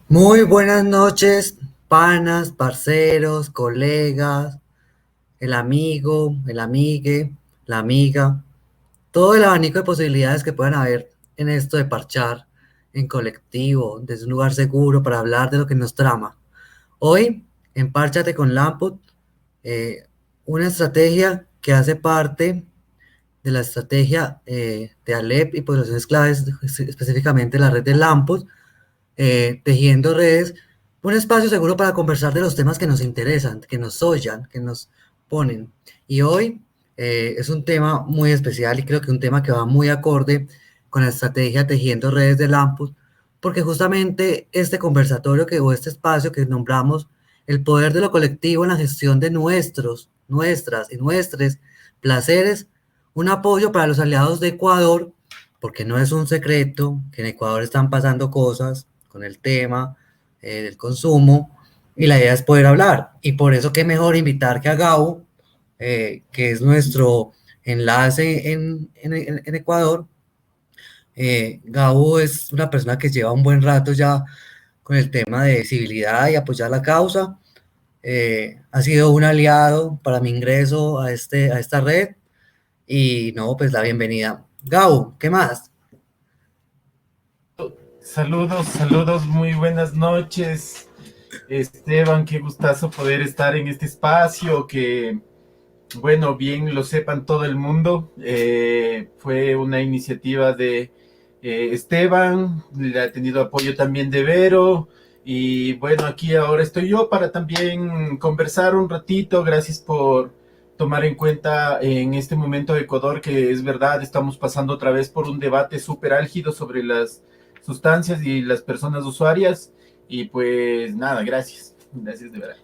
Muy buenas noches, panas, parceros, colegas, el amigo, el amigue, la amiga, todo el abanico de posibilidades que puedan haber en esto de parchar en colectivo, desde un lugar seguro para hablar de lo que nos trama. Hoy, en Párchate con Lamput, una estrategia que hace parte de la estrategia de Alep y poblaciones claves, específicamente la red de Lamput, tejiendo redes, un espacio seguro para conversar de los temas que nos interesan, que nos sollan, que nos ponen. Y hoy es un tema muy especial y creo que un tema que va muy acorde con la estrategia Tejiendo Redes de Lampus, porque justamente este conversatorio o este espacio que nombramos el poder de lo colectivo en la gestión de nuestras y nuestros placeres, un apoyo para los aliados de Ecuador, porque no es un secreto que en Ecuador están pasando cosas con el tema del consumo y la idea es poder hablar. Y por eso qué mejor invitar que a Gabo, que es nuestro enlace en Ecuador. Gabo es una persona que lleva un buen rato ya con el tema de civilidad y apoyar la causa. Ha sido un aliado para mi ingreso a esta red y no, pues la bienvenida. Gabo, ¿qué más? Saludos, saludos, muy buenas noches. Esteban, qué gustazo poder estar en este espacio, que, bueno, bien lo sepan todo el mundo. Fue una iniciativa de Esteban, le ha tenido apoyo también de Vero, y bueno, aquí ahora estoy yo para también conversar un ratito. Gracias por tomar en cuenta en este momento de Ecuador, que es verdad, estamos pasando otra vez por un debate súper álgido sobre las sustancias y las personas usuarias. Y pues nada, gracias. Gracias de verdad.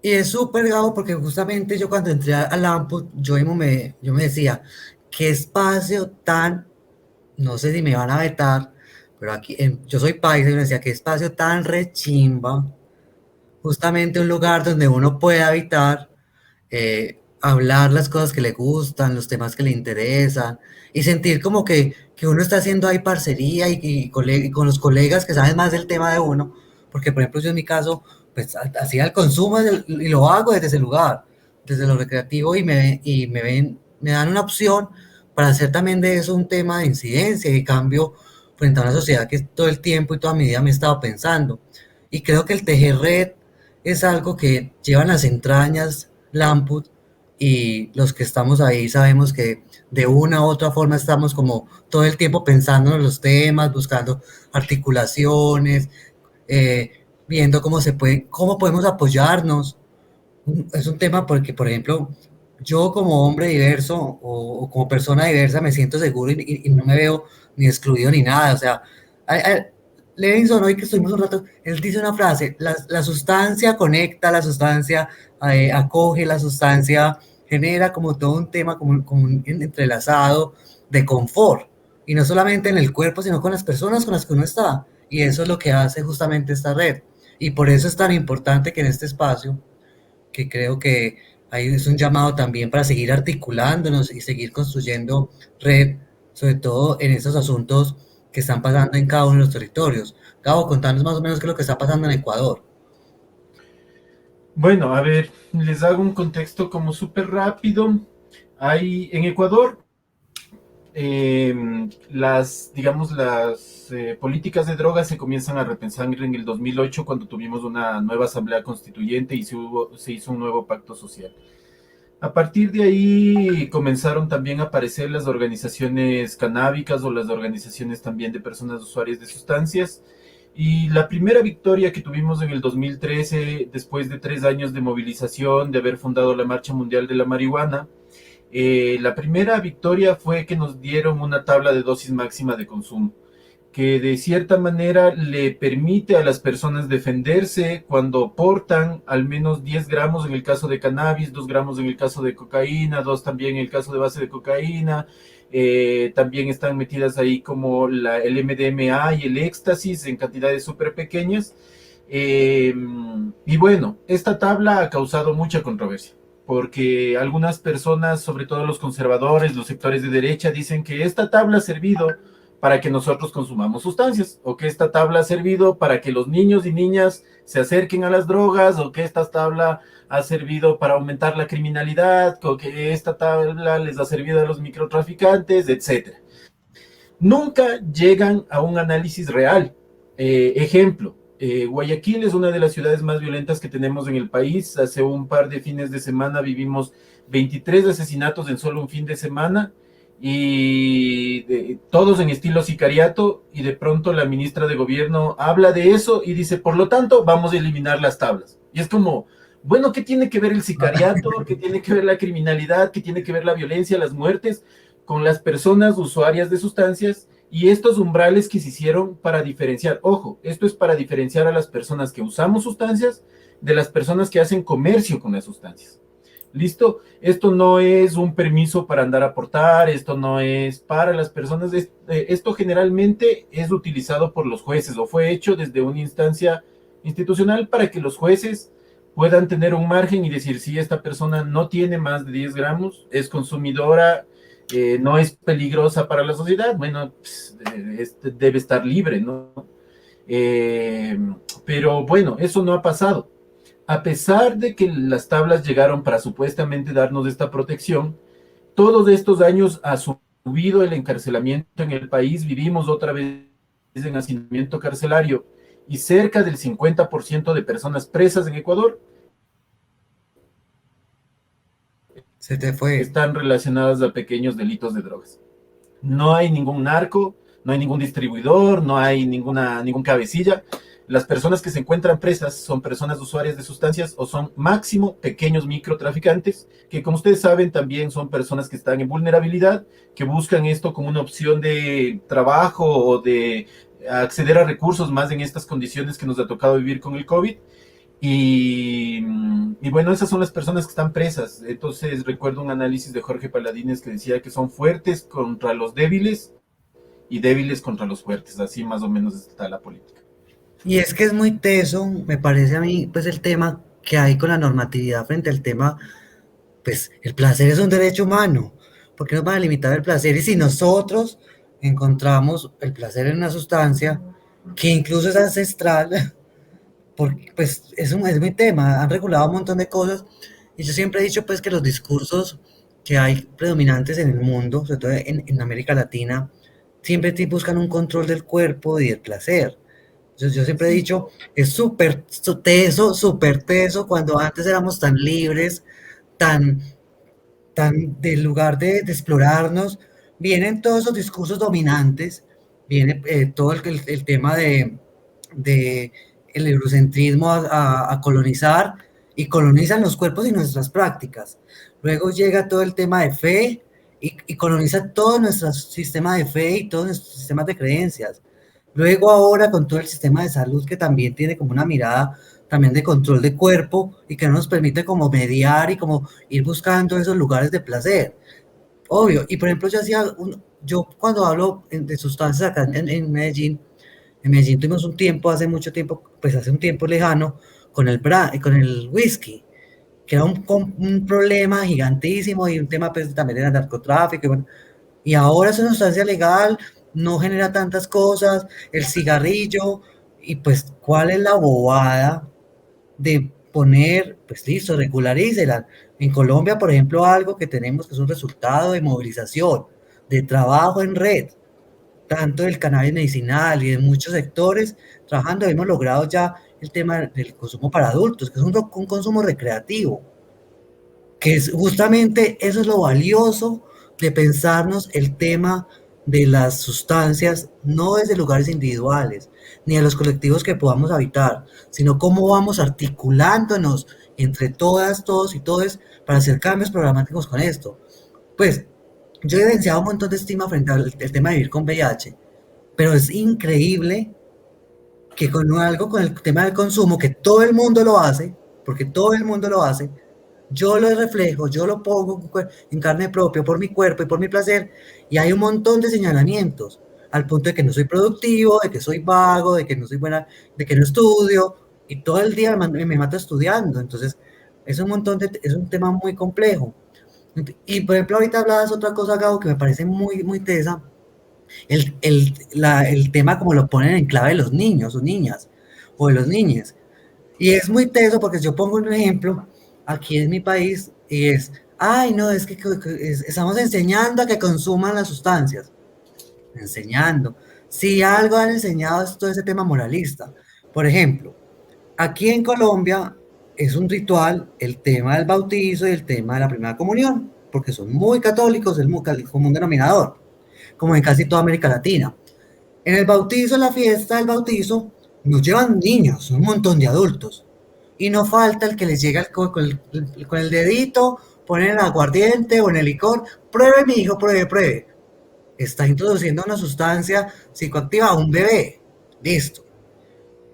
Y es súper Gabo porque justamente yo cuando entré a Lampo, yo me decía, qué espacio tan, no sé si me van a vetar, pero aquí, yo soy paisa y me decía, qué espacio tan rechimba, justamente un lugar donde uno puede habitar, hablar las cosas que le gustan, los temas que le interesan, y sentir como que uno está haciendo ahí parcería y con los colegas que saben más del tema de uno, porque por ejemplo yo en mi caso, pues hacía el consumo y lo hago desde ese lugar, desde lo recreativo y me ven, me dan una opción para hacer también de eso un tema de incidencia y cambio frente a una sociedad que todo el tiempo y toda mi vida me he estado pensando. Y creo que el tejer red es algo que llevan las entrañas Lamput y los que estamos ahí sabemos que de una u otra forma estamos como todo el tiempo pensando en los temas, buscando articulaciones, viendo cómo se puede, cómo podemos apoyarnos. Es un tema porque, por ejemplo, yo como hombre diverso o como persona diversa me siento seguro y no me veo ni excluido ni nada. O sea, Levinson, hoy que estuvimos un rato, él dice una frase, la sustancia conecta, la sustancia acoge, la sustancia genera como todo un tema, como un entrelazado de confort. Y no solamente en el cuerpo, sino con las personas con las que uno está. Y eso es lo que hace justamente esta red. Y por eso es tan importante que en este espacio que creo que ahí es un llamado también para seguir articulándonos y seguir construyendo red, sobre todo en esos asuntos que están pasando en cada uno de los territorios. Gabo, contanos más o menos qué es lo que está pasando en Ecuador. Bueno, a ver, les hago un contexto como súper rápido. Hay en Ecuador digamos, las políticas de drogas se comienzan a repensar en el 2008, cuando tuvimos una nueva asamblea constituyente y se hizo un nuevo pacto social. A partir de ahí comenzaron también a aparecer las organizaciones canábicas o las organizaciones también de personas usuarias de sustancias. Y la primera victoria que tuvimos en el 2013, después de 3 años de movilización, de haber fundado la Marcha Mundial de la Marihuana, la primera victoria fue que nos dieron una tabla de dosis máxima de consumo, que de cierta manera le permite a las personas defenderse cuando portan al menos 10 gramos en el caso de cannabis, 2 gramos en el caso de cocaína, 2 también en el caso de base de cocaína. También están metidas ahí como el MDMA y el éxtasis en cantidades súper pequeñas. Eh, y bueno, esta tabla ha causado mucha controversia, porque algunas personas, sobre todo los conservadores, los sectores de derecha, dicen que esta tabla ha servido para que nosotros consumamos sustancias, o que esta tabla ha servido para que los niños y niñas se acerquen a las drogas, o que esta tabla ha servido para aumentar la criminalidad, o que esta tabla les ha servido a los microtraficantes, etcétera. Nunca llegan a un análisis real. Ejemplo, Guayaquil es una de las ciudades más violentas que tenemos en el país. Hace un par de fines de semana vivimos 23 asesinatos en solo un fin de semana y todos en estilo sicariato, y de pronto la ministra de gobierno habla de eso y dice, por lo tanto, vamos a eliminar las tablas. Y es como, bueno, ¿qué tiene que ver el sicariato? ¿Qué tiene que ver la criminalidad? ¿Qué tiene que ver la violencia, las muertes con las personas usuarias de sustancias y estos umbrales que se hicieron para diferenciar? Ojo, esto es para diferenciar a las personas que usamos sustancias de las personas que hacen comercio con las sustancias. ¿Listo? Esto no es un permiso para andar a portar, esto no es para las personas, esto generalmente es utilizado por los jueces o fue hecho desde una instancia institucional para que los jueces puedan tener un margen y decir si esta persona no tiene más de 10 gramos, es consumidora, no es peligrosa para la sociedad, bueno, pues, debe estar libre, ¿no? Pero bueno, eso no ha pasado. A pesar de que las tablas llegaron para supuestamente darnos esta protección, todos estos años ha subido el encarcelamiento en el país, vivimos otra vez en hacinamiento carcelario y cerca del 50% de personas presas en Ecuador Se te fue. están relacionadas a pequeños delitos de drogas. No hay ningún narco, no hay ningún distribuidor, no hay ningún cabecilla. Las personas que se encuentran presas son personas usuarias de sustancias o son máximo pequeños microtraficantes, que como ustedes saben también son personas que están en vulnerabilidad, que buscan esto como una opción de trabajo o de acceder a recursos más en estas condiciones que nos ha tocado vivir con el COVID. Y bueno, esas son las personas que están presas. Entonces recuerdo un análisis de Jorge Paladines que decía que son fuertes contra los débiles y débiles contra los fuertes. Así más o menos está la política. Y es que es muy teso, me parece a mí, pues el tema que hay con la normatividad frente al tema, pues el placer es un derecho humano. ¿Por qué nos van a limitar el placer? Y si nosotros encontramos el placer en una sustancia que incluso es ancestral, porque pues es mi tema, han regulado un montón de cosas y yo siempre he dicho pues que los discursos que hay predominantes en el mundo, sobre todo en América Latina, siempre buscan un control del cuerpo y del placer. Yo siempre he dicho, es súper teso cuando antes éramos tan libres, tan, tan del lugar de explorarnos, vienen todos esos discursos dominantes, viene todo el tema de el eurocentrismo a colonizar y colonizan los cuerpos y nuestras prácticas. Luego llega todo el tema de fe y coloniza todo nuestro sistema de fe y todos nuestros sistemas de creencias. Luego ahora con todo el sistema de salud que también tiene como una mirada también de control de cuerpo y que no nos permite como mediar y como ir buscando esos lugares de placer. Obvio, y por ejemplo yo cuando hablo de sustancias acá en Medellín tuvimos un tiempo, hace mucho tiempo, pues hace un tiempo lejano, con el whisky, que era un problema gigantísimo y un tema pues también era narcotráfico y bueno, y ahora es una sustancia legal, no genera tantas cosas, el cigarrillo, y pues, ¿cuál es la bobada de poner, pues listo, regularícela? En Colombia, por ejemplo, algo que tenemos que es un resultado de movilización, de trabajo en red, tanto del cannabis medicinal y de muchos sectores trabajando, hemos logrado ya el tema del consumo para adultos, que es un consumo recreativo, que es justamente eso es lo valioso de pensarnos el tema de las sustancias, no desde lugares individuales, ni de los colectivos que podamos habitar, sino cómo vamos articulándonos entre todas, todos y todos para hacer cambios programáticos con esto. Pues yo he evidenciado un montón de estima frente al el tema de vivir con VIH, pero es increíble que con algo, con el tema del consumo, que todo el mundo lo hace, porque todo el mundo lo hace, yo lo reflejo, yo lo pongo en carne propia por mi cuerpo y por mi placer, y hay un montón de señalamientos, al punto de que no soy productivo, de que soy vago, de que no soy buena, de que no estudio, y todo el día me mato estudiando, entonces es un tema muy complejo. Y por ejemplo, ahorita hablabas otra cosa, Gabo, que me parece muy tesa, el tema como lo ponen en clave los niños o niñas o de los niños. Y es muy teso porque yo pongo un ejemplo aquí en mi país y es, ay, no, es que estamos enseñando a que consuman las sustancias. Enseñando. Si algo han enseñado es todo ese tema moralista. Por ejemplo, aquí en Colombia es un ritual el tema del bautizo y el tema de la primera comunión, porque son muy católicos, el común denominador, como en casi toda América Latina. En el bautizo, en la fiesta del bautizo, nos llevan niños, un montón de adultos. Y no falta el que les llega con el dedito, pone en el aguardiente o en el licor, pruebe mi hijo, pruebe, pruebe. Está introduciendo una sustancia psicoactiva a un bebé. Listo.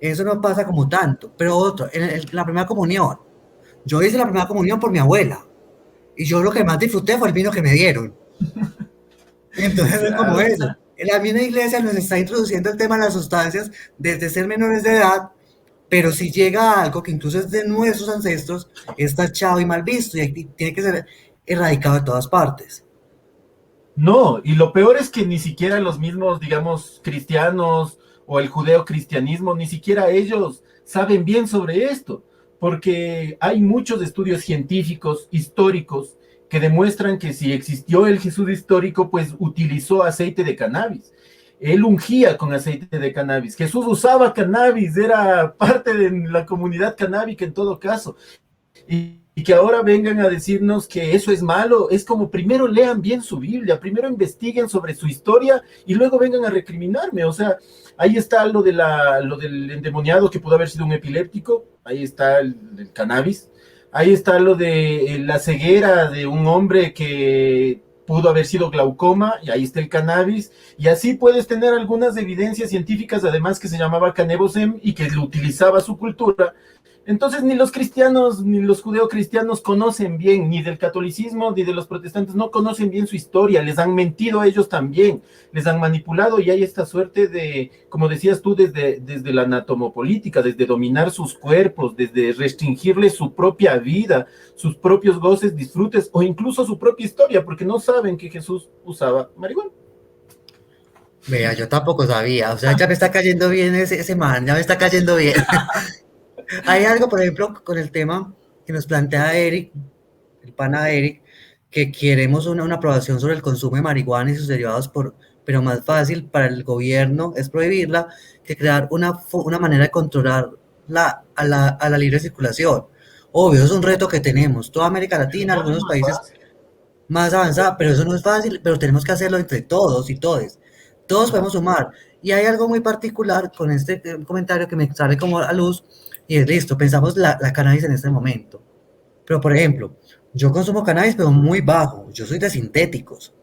Eso no pasa como tanto. Pero otro, la primera comunión. Yo hice la primera comunión por mi abuela. Y yo lo que más disfruté fue el vino que me dieron. Entonces es como Claro. eso. La misma iglesia nos está introduciendo el tema de las sustancias desde ser menores de edad, pero si llega a algo que incluso es de nuestros ancestros, es tachado y mal visto y tiene que ser erradicado de todas partes. No, y lo peor es que ni siquiera los mismos, digamos, cristianos o el judeo-cristianismo, ni siquiera ellos saben bien sobre esto, porque hay muchos estudios científicos, históricos, que demuestran que si existió el Jesús histórico, pues utilizó aceite de cannabis. Él ungía con aceite de cannabis. Jesús usaba cannabis, era parte de la comunidad canábica en todo caso. Y que ahora vengan a decirnos que eso es malo, es como primero lean bien su Biblia, primero investiguen sobre su historia y luego vengan a recriminarme. O sea, ahí está lo del endemoniado que pudo haber sido un epiléptico, ahí está el cannabis, ahí está lo de la ceguera de un hombre que pudo haber sido glaucoma, y ahí está el cannabis, y así puedes tener algunas evidencias científicas, además que se llamaba Canebosem y que lo utilizaba su cultura. Entonces ni los cristianos ni los judeocristianos conocen bien, ni del catolicismo ni de los protestantes, no conocen bien su historia, les han mentido a ellos también, les han manipulado y hay esta suerte de, como decías tú, desde la anatomopolítica, desde dominar sus cuerpos, desde restringirles su propia vida, sus propios goces, disfrutes o incluso su propia historia, porque no saben que Jesús usaba marihuana. Vea, yo tampoco sabía, o sea, ya me está cayendo bien ese man, ya me está cayendo bien. Hay algo, por ejemplo, con el tema que nos plantea Eric, el pana Eric, que queremos una aprobación sobre el consumo de marihuana y sus derivados, pero más fácil para el gobierno es prohibirla que crear una manera de controlar a la libre circulación. Obvio, es un reto que tenemos. Toda América Latina, No es algunos más países fácil. más avanzados, pero eso no es fácil, pero tenemos que hacerlo entre todos y todes. Todos podemos sumar. Y hay algo muy particular con este comentario que me sale como a luz, y es listo, pensamos la cannabis en este momento. Pero, por ejemplo, yo consumo cannabis, pero muy bajo. Yo soy de sintéticos.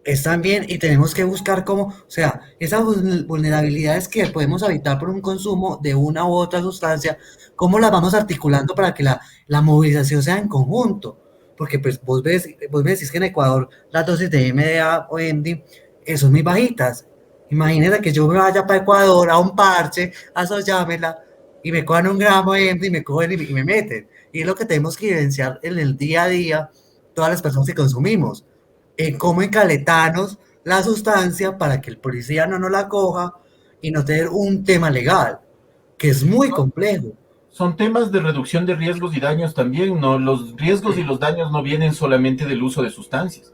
Están bien y tenemos que buscar cómo, o sea, esas vulnerabilidades que podemos evitar por un consumo de una u otra sustancia, cómo las vamos articulando para que la movilización sea en conjunto. Porque pues vos me decís que en Ecuador las dosis de MDA o MD son muy bajitas. Imagínate que yo me vaya para Ecuador a un parche, a soñármela, y me cojan un gramo de MD y me cogen y me meten. Y es lo que tenemos que evidenciar en el día a día todas las personas que consumimos en cómo encaletanos la sustancia para que el policía no nos la coja y no tener un tema legal, que es muy complejo. Son temas de reducción de riesgos y daños también, ¿no? Los riesgos y los daños no vienen solamente del uso de sustancias.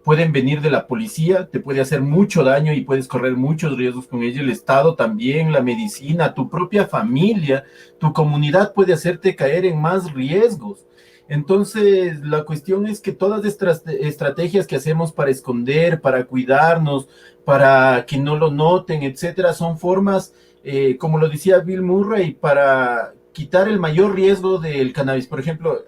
Pueden venir de la policía, te puede hacer mucho daño y puedes correr muchos riesgos con ello. El Estado también, la medicina, tu propia familia, tu comunidad puede hacerte caer en más riesgos. Entonces, la cuestión es que todas estas estrategias que hacemos para esconder, para cuidarnos, para que no lo noten, etcétera, son formas, como lo decía Bill Murray, para quitar el mayor riesgo del cannabis. Por ejemplo,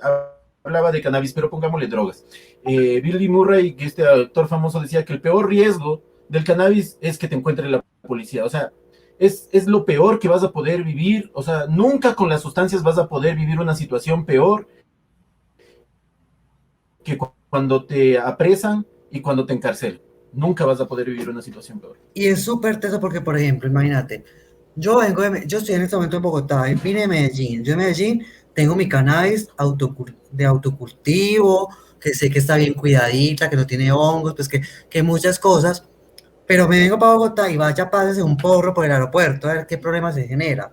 hablaba de cannabis, pero pongámosle drogas. Billy Murray, que este actor famoso, decía que el peor riesgo del cannabis es que te encuentre la policía. O sea, es lo peor que vas a poder vivir. O sea, nunca con las sustancias vas a poder vivir una situación peor que cuando te apresan y cuando te encarcelan. Nunca vas a poder vivir una situación peor. Y es súper teso porque, por ejemplo, imagínate, yo estoy en este momento en Bogotá, vine de Medellín, yo en Medellín tengo mi cannabis de autocultivo, que sé que está bien cuidadita, que no tiene hongos, pues que muchas cosas, pero me vengo para Bogotá y vaya, pásese un porro por el aeropuerto, a ver qué problema se genera.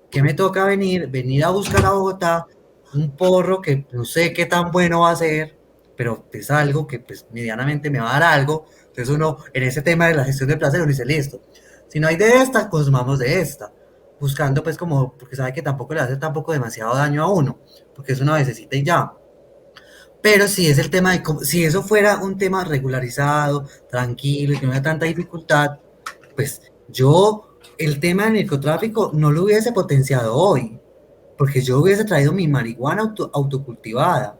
¿Qué me toca venir a buscar a Bogotá un porro que no sé qué tan bueno va a ser, pero es algo que pues medianamente me va a dar algo? Entonces uno, en ese tema de la gestión del placer, uno dice, listo, si no hay de esta, consumamos de esta, buscando pues como, porque sabe que tampoco le hace tampoco demasiado daño a uno, porque es una vecesita y ya. Pero si es el tema de, si eso fuera un tema regularizado, tranquilo y que no haya tanta dificultad, pues yo el tema del narcotráfico no lo hubiese potenciado hoy, porque yo hubiese traído mi marihuana autocultivada.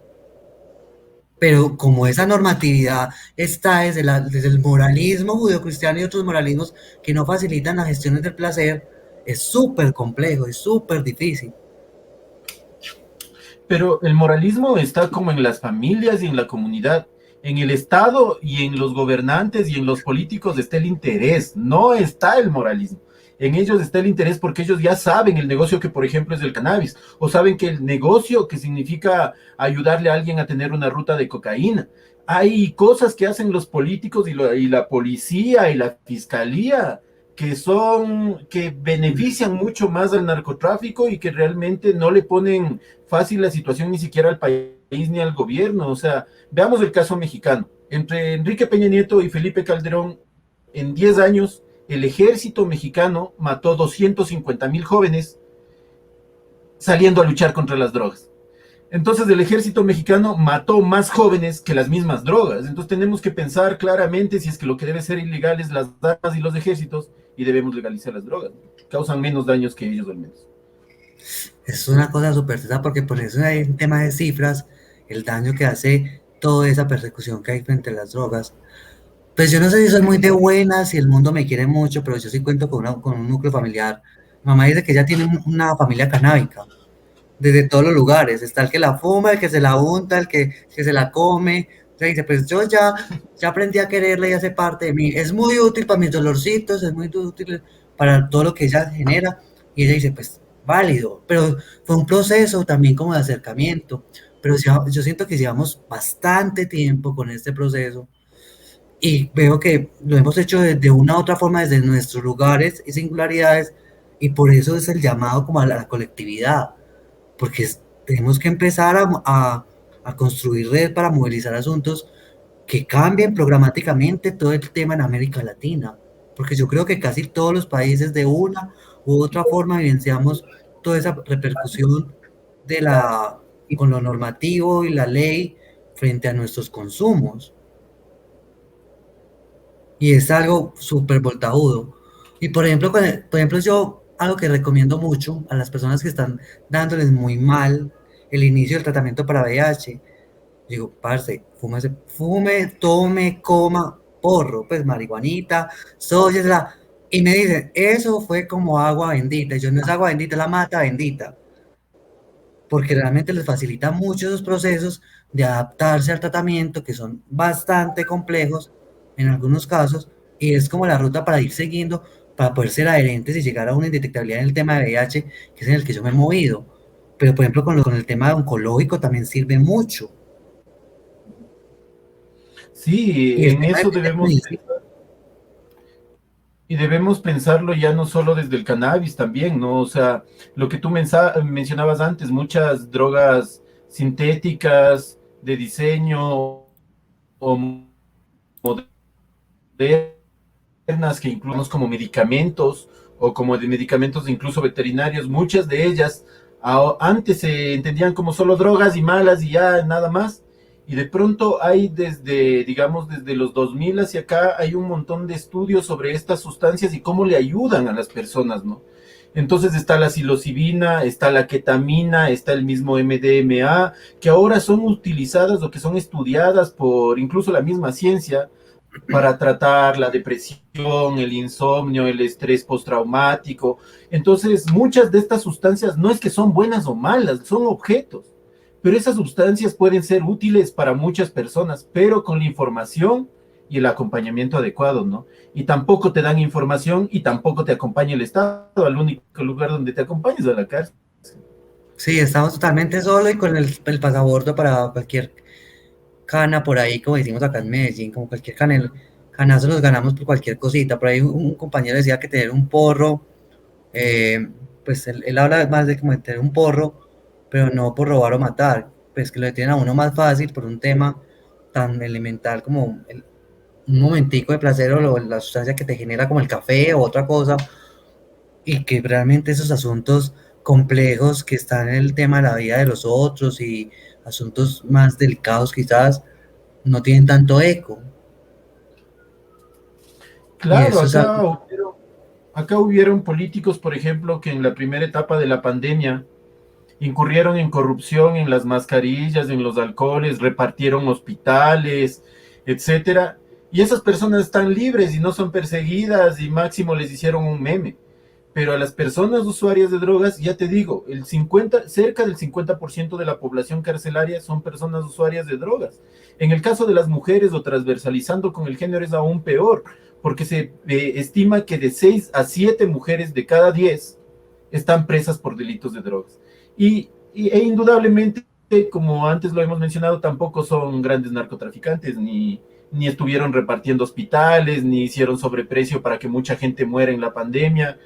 Pero como esa normatividad está desde el moralismo judeocristiano y otros moralismos que no facilitan las gestiones del placer, es súper complejo, es súper difícil. Pero el moralismo está como en las familias y en la comunidad. En el Estado y en los gobernantes y en los políticos está el interés, no está el moralismo. En ellos está el interés porque ellos ya saben el negocio que, por ejemplo, es del cannabis, o saben que el negocio que significa ayudarle a alguien a tener una ruta de cocaína. Hay cosas que hacen los políticos y la policía y la fiscalía que benefician mucho más al narcotráfico y que realmente no le ponen fácil la situación ni siquiera al país ni al gobierno. O sea, veamos el caso mexicano. Entre Enrique Peña Nieto y Felipe Calderón, en 10 años, el ejército mexicano mató 250,000 jóvenes saliendo a luchar contra las drogas. Entonces el ejército mexicano mató más jóvenes que las mismas drogas. Entonces tenemos que pensar claramente si es que lo que debe ser ilegal es las armas y los ejércitos y debemos legalizar las drogas. Causan menos daños que ellos al menos. Es una cosa súper tesa porque por eso hay un tema de cifras, el daño que hace toda esa persecución que hay frente a las drogas. Pues yo no sé si soy muy de buenas, si el mundo me quiere mucho, pero yo sí cuento con un núcleo familiar. Mi mamá dice que ella tiene una familia canábica, desde todos los lugares. Está el que la fuma, el que se la unta, que se la come. O sea, dice, pues yo ya aprendí a quererla y hace parte de mí. Es muy útil para mis dolorcitos, es muy útil para todo lo que ella genera. Y ella dice, pues válido. Pero fue un proceso también como de acercamiento. Pero yo siento que llevamos bastante tiempo con este proceso y veo que lo hemos hecho de una u otra forma desde nuestros lugares y singularidades y por eso es el llamado como a la colectividad, porque tenemos que empezar a construir redes para movilizar asuntos que cambien programáticamente todo el tema en América Latina, porque yo creo que casi todos los países de una u otra forma evidenciamos toda esa repercusión de con lo normativo y la ley frente a nuestros consumos. Y es algo súper voltajudo. Y por ejemplo, por ejemplo, yo algo que recomiendo mucho a las personas que están dándoles muy mal el inicio del tratamiento para VIH, digo, parce, fume, tome, coma, porro, pues marihuanita, sóyesela. Y me dicen, eso fue como agua bendita. Y yo no es agua bendita, es la mata bendita. Porque realmente les facilita mucho esos procesos de adaptarse al tratamiento, que son bastante complejos en algunos casos, y es como la ruta para ir siguiendo, para poder ser adherentes y llegar a una indetectabilidad en el tema de VIH, que es en el que yo me he movido. Pero, por ejemplo, con el tema oncológico también sirve mucho. Sí, Y el en tema de eso debemos medicina. pensar. Y debemos pensarlo ya no solo desde el cannabis también, ¿no? O sea, lo que tú mencionabas antes, muchas drogas sintéticas de diseño o modernas que incluimos como medicamentos o como de medicamentos incluso veterinarios, muchas de ellas antes se entendían como solo drogas y malas y ya nada más. Y de pronto hay desde, digamos, desde los 2000 hacia acá, hay un montón de estudios sobre estas sustancias y cómo le ayudan a las personas, ¿no? Entonces está la psilocibina, está la ketamina, está el mismo MDMA, que ahora son utilizadas o que son estudiadas por incluso la misma ciencia para tratar la depresión, el insomnio, el estrés postraumático. Entonces, muchas de estas sustancias no es que son buenas o malas, son objetos. Pero esas sustancias pueden ser útiles para muchas personas, pero con la información y el acompañamiento adecuado, ¿no? Y tampoco te dan información y tampoco te acompaña el Estado, al único lugar donde te acompañas es a la cárcel. Sí, estamos totalmente solos y con el pasabordo para cualquier cana por ahí, como decimos acá en Medellín, como cualquier canazo nos ganamos por cualquier cosita. Por ahí un compañero decía que tener un porro, pues él habla más de como de tener un porro, pero no por robar o matar, pues que lo tienen a uno más fácil por un tema tan elemental como un momentico de placer o la sustancia que te genera como el café o otra cosa, y que realmente esos asuntos complejos que están en el tema de la vida de los otros y asuntos más delicados quizás no tienen tanto eco. Y Claro, eso es algo. acá hubieron políticos, por ejemplo, que en la primera etapa de la pandemia incurrieron en corrupción en las mascarillas, en los alcoholes, repartieron hospitales, etcétera. Y esas personas están libres y no son perseguidas y máximo les hicieron un meme. Pero a las personas usuarias de drogas, ya te digo, cerca del 50% de la población carcelaria son personas usuarias de drogas. En el caso de las mujeres o transversalizando con el género es aún peor, porque se estima que de 6 a 7 mujeres de cada 10 están presas por delitos de drogas. E indudablemente, como antes lo hemos mencionado, tampoco son grandes narcotraficantes, ni estuvieron repartiendo hospitales, ni hicieron sobreprecio para que mucha gente muera en la pandemia,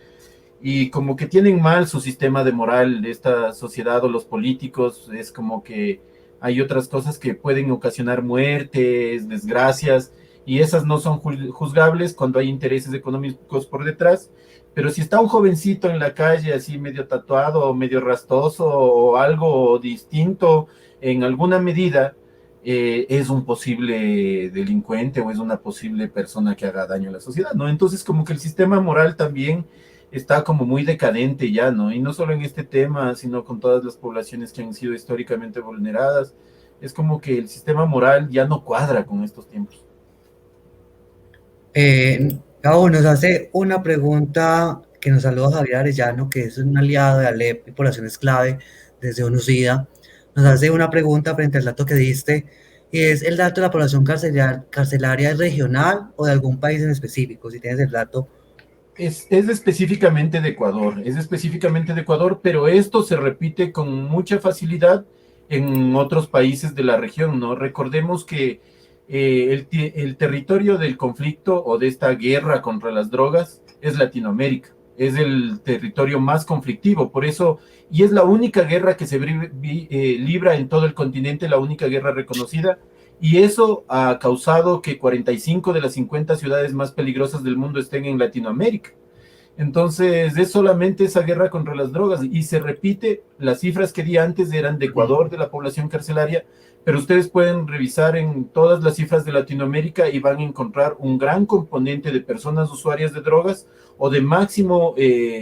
y como que tienen mal su sistema de moral de esta sociedad o los políticos, es como que hay otras cosas que pueden ocasionar muertes, desgracias, y esas no son juzgables cuando hay intereses económicos por detrás. Pero si está un jovencito en la calle así medio tatuado o medio rastoso o algo distinto en alguna medida, es un posible delincuente o es una posible persona que haga daño a la sociedad, ¿no? Entonces como que el sistema moral también está como muy decadente ya, ¿no? Y no solo en este tema, sino con todas las poblaciones que han sido históricamente vulneradas. Es como que el sistema moral ya no cuadra con estos tiempos. Gabo nos hace una pregunta que nos saluda Javier Arellano, que es un aliado de Alep y poblaciones clave desde ONUCIDA. Nos hace una pregunta frente al dato que diste, y es el dato de la población carcelaria es regional o de algún país en específico, si tienes el dato. Es específicamente de Ecuador, es específicamente de Ecuador, pero esto se repite con mucha facilidad en otros países de la región, ¿no? Recordemos que el territorio del conflicto o de esta guerra contra las drogas es Latinoamérica, es el territorio más conflictivo, por eso, y es la única guerra que se libra en todo el continente, la única guerra reconocida, y eso ha causado que 45 de las 50 ciudades más peligrosas del mundo estén en Latinoamérica. Entonces, es solamente esa guerra contra las drogas y se repite, las cifras que di antes eran de Ecuador, de la población carcelaria, pero ustedes pueden revisar en todas las cifras de Latinoamérica y van a encontrar un gran componente de personas usuarias de drogas o de máximo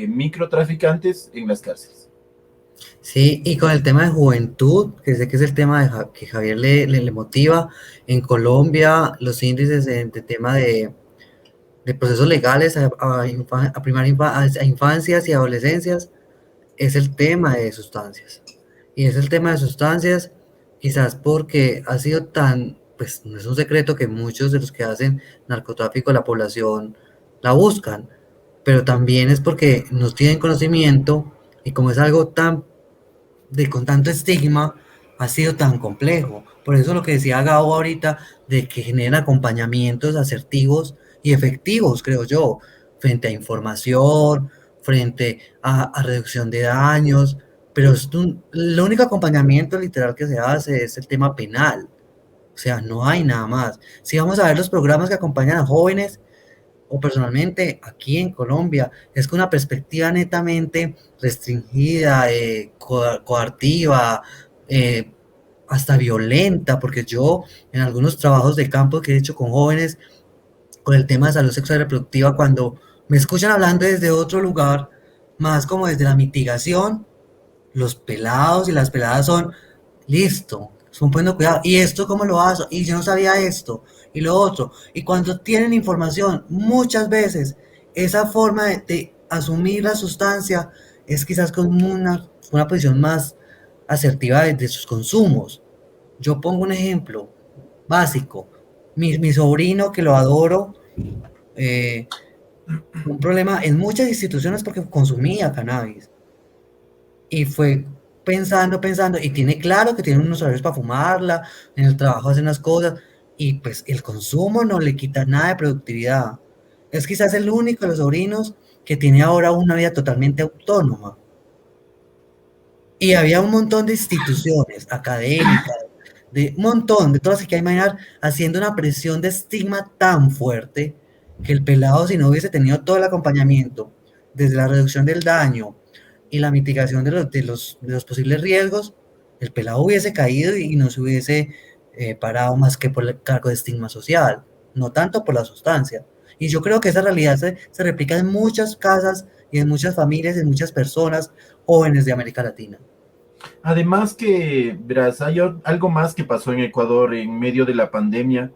microtraficantes en las cárceles. Sí, y con el tema de juventud, que sé que es el tema que Javier le motiva, en Colombia los índices de tema de procesos legales a infancias y adolescencias es el tema de sustancias. Y es el tema de sustancias quizás porque ha sido tan, pues no es un secreto que muchos de los que hacen narcotráfico la población la buscan, pero también es porque no tienen conocimiento, y como es algo tan con tanto estigma, ha sido tan complejo. Por eso lo que decía Gabo ahorita, de que generan acompañamientos asertivos y efectivos, creo yo, frente a información, frente a reducción de daños, pero el único acompañamiento literal que se hace es el tema penal. O sea, no hay nada más. Si vamos a ver los programas que acompañan a jóvenes, o personalmente aquí en Colombia, es con una perspectiva netamente restringida, coartiva, eh, hasta violenta, porque yo en algunos trabajos de campo que he hecho con jóvenes con el tema de salud sexual y reproductiva, cuando me escuchan hablando desde otro lugar, más como desde la mitigación, los pelados y las peladas son, listo, son poniendo cuidado, y esto cómo lo hago, y yo no sabía esto, y lo otro, y cuando tienen información, muchas veces, esa forma de asumir la sustancia es quizás con una posición más asertiva de sus consumos. Yo pongo un ejemplo básico, mi sobrino que lo adoro, eh, un problema en muchas instituciones porque consumía cannabis. Y fue pensando, y tiene claro que tiene unos horarios para fumarla, en el trabajo hace unas cosas, y pues el consumo no le quita nada de productividad. Es quizás el único de los sobrinos que tiene ahora una vida totalmente autónoma. Y había un montón de instituciones académicas, de un montón, de todas las que hay que imaginar, haciendo una presión de estigma tan fuerte que el pelado, si no hubiese tenido todo el acompañamiento, desde la reducción del daño y la mitigación de los posibles riesgos, el pelado hubiese caído y no se hubiese parado más que por el cargo de estigma social, no tanto por la sustancia. Y yo creo que esa realidad se replica en muchas casas y en muchas familias, en muchas personas jóvenes de América Latina. Además que, verás, hay algo más que pasó en Ecuador en medio de la pandemia,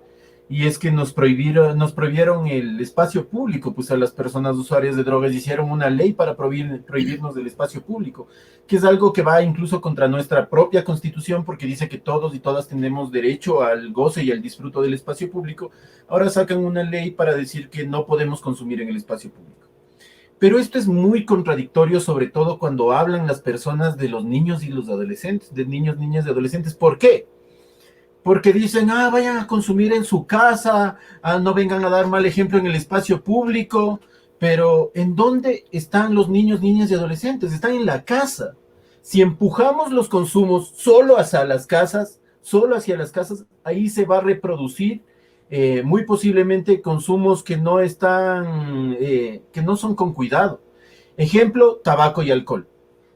y es que nos prohibieron el espacio público, pues a las personas usuarias de drogas hicieron una ley para prohibirnos del espacio público, que es algo que va incluso contra nuestra propia constitución, porque dice que todos y todas tenemos derecho al goce y al disfruto del espacio público. Ahora sacan una ley para decir que no podemos consumir en el espacio público. Pero esto es muy contradictorio, sobre todo cuando hablan las personas de los niños y los adolescentes, de niños, niñas y adolescentes. ¿Por qué? Porque dicen, vayan a consumir en su casa, no vengan a dar mal ejemplo en el espacio público, pero ¿en dónde están los niños, niñas y adolescentes? Están en la casa. Si empujamos los consumos solo hacia las casas, ahí se va a reproducir muy posiblemente consumos que no están, que no son con cuidado. Ejemplo, tabaco y alcohol.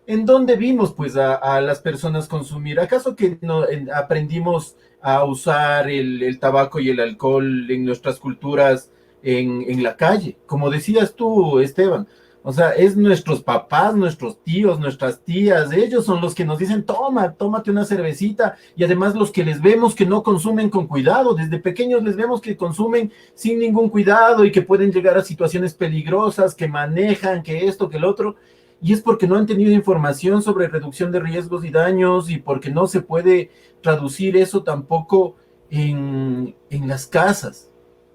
¿En dónde vimos pues a las personas consumir? ¿Acaso que no aprendimos a usar el tabaco y el alcohol en nuestras culturas en la calle? Como decías tú, Esteban, o sea, es nuestros papás, nuestros tíos, nuestras tías, ellos son los que nos dicen, toma, tómate una cervecita, y además los que les vemos que no consumen con cuidado, desde pequeños les vemos que consumen sin ningún cuidado y que pueden llegar a situaciones peligrosas, que manejan, que esto, que el otro, y es porque no han tenido información sobre reducción de riesgos y daños, y porque no se puede traducir eso tampoco en las casas.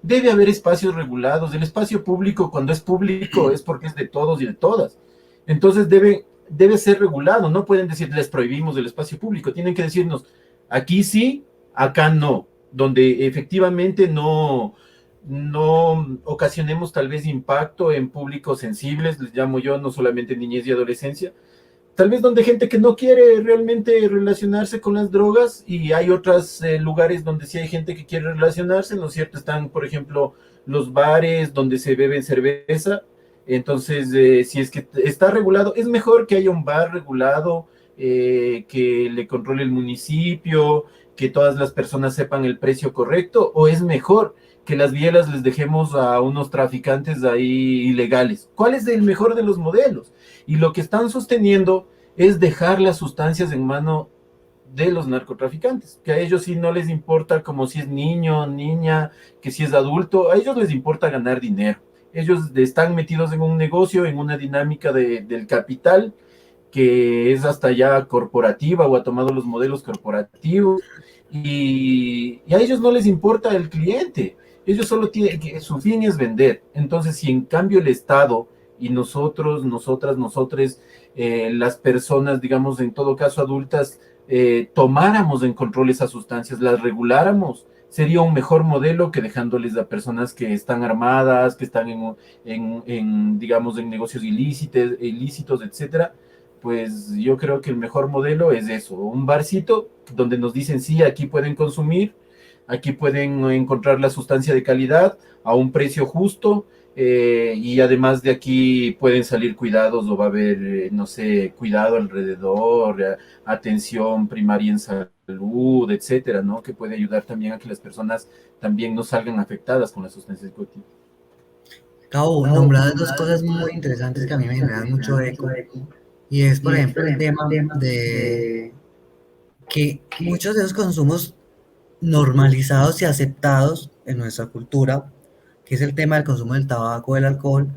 Debe haber espacios regulados. El espacio público, cuando es público, es porque es de todos y de todas. Entonces debe ser regulado. No pueden decir, les prohibimos el espacio público. Tienen que decirnos, aquí sí, acá no. Donde efectivamente no ocasionemos tal vez impacto en públicos sensibles, les llamo yo, no solamente niñez y adolescencia, tal vez donde gente que no quiere realmente relacionarse con las drogas, y hay otros lugares donde sí hay gente que quiere relacionarse, ¿no es cierto? Están, por ejemplo, los bares donde se beben cerveza. Entonces, si es que está regulado, es mejor que haya un bar regulado, que le controle el municipio, que todas las personas sepan el precio correcto, o es mejor que las bielas les dejemos a unos traficantes ahí ilegales. ¿Cuál es el mejor de los modelos? Y lo que están sosteniendo es dejar las sustancias en mano de los narcotraficantes, que a ellos sí no les importa como si es niño, niña, que si es adulto, a ellos les importa ganar dinero. Ellos están metidos en un negocio, en una dinámica del capital, que es hasta ya corporativa o ha tomado los modelos corporativos, y a ellos no les importa el cliente. Ellos solo tienen que, su fin es vender. Entonces, si en cambio el Estado y nosotros, nosotras, nosotres, las personas, digamos, en todo caso adultas, tomáramos en control esas sustancias, las reguláramos, sería un mejor modelo que dejándoles a personas que están armadas, que están digamos, en negocios ilícitos, etcétera. Pues yo creo que el mejor modelo es eso, un barcito donde nos dicen, sí, aquí pueden consumir, aquí pueden encontrar la sustancia de calidad a un precio justo, y además de aquí pueden salir cuidados, o va a haber, no sé, cuidado alrededor, atención primaria en salud, etcétera, ¿no? Que puede ayudar también a que las personas también no salgan afectadas con las sustancias psicoactivas. Acabo de nombrar dos cosas muy interesantes que a mí me generan mucho eco. Y es, por ejemplo, el tema de que muchos de esos consumos normalizados y aceptados en nuestra cultura, que es el tema del consumo del tabaco, del alcohol,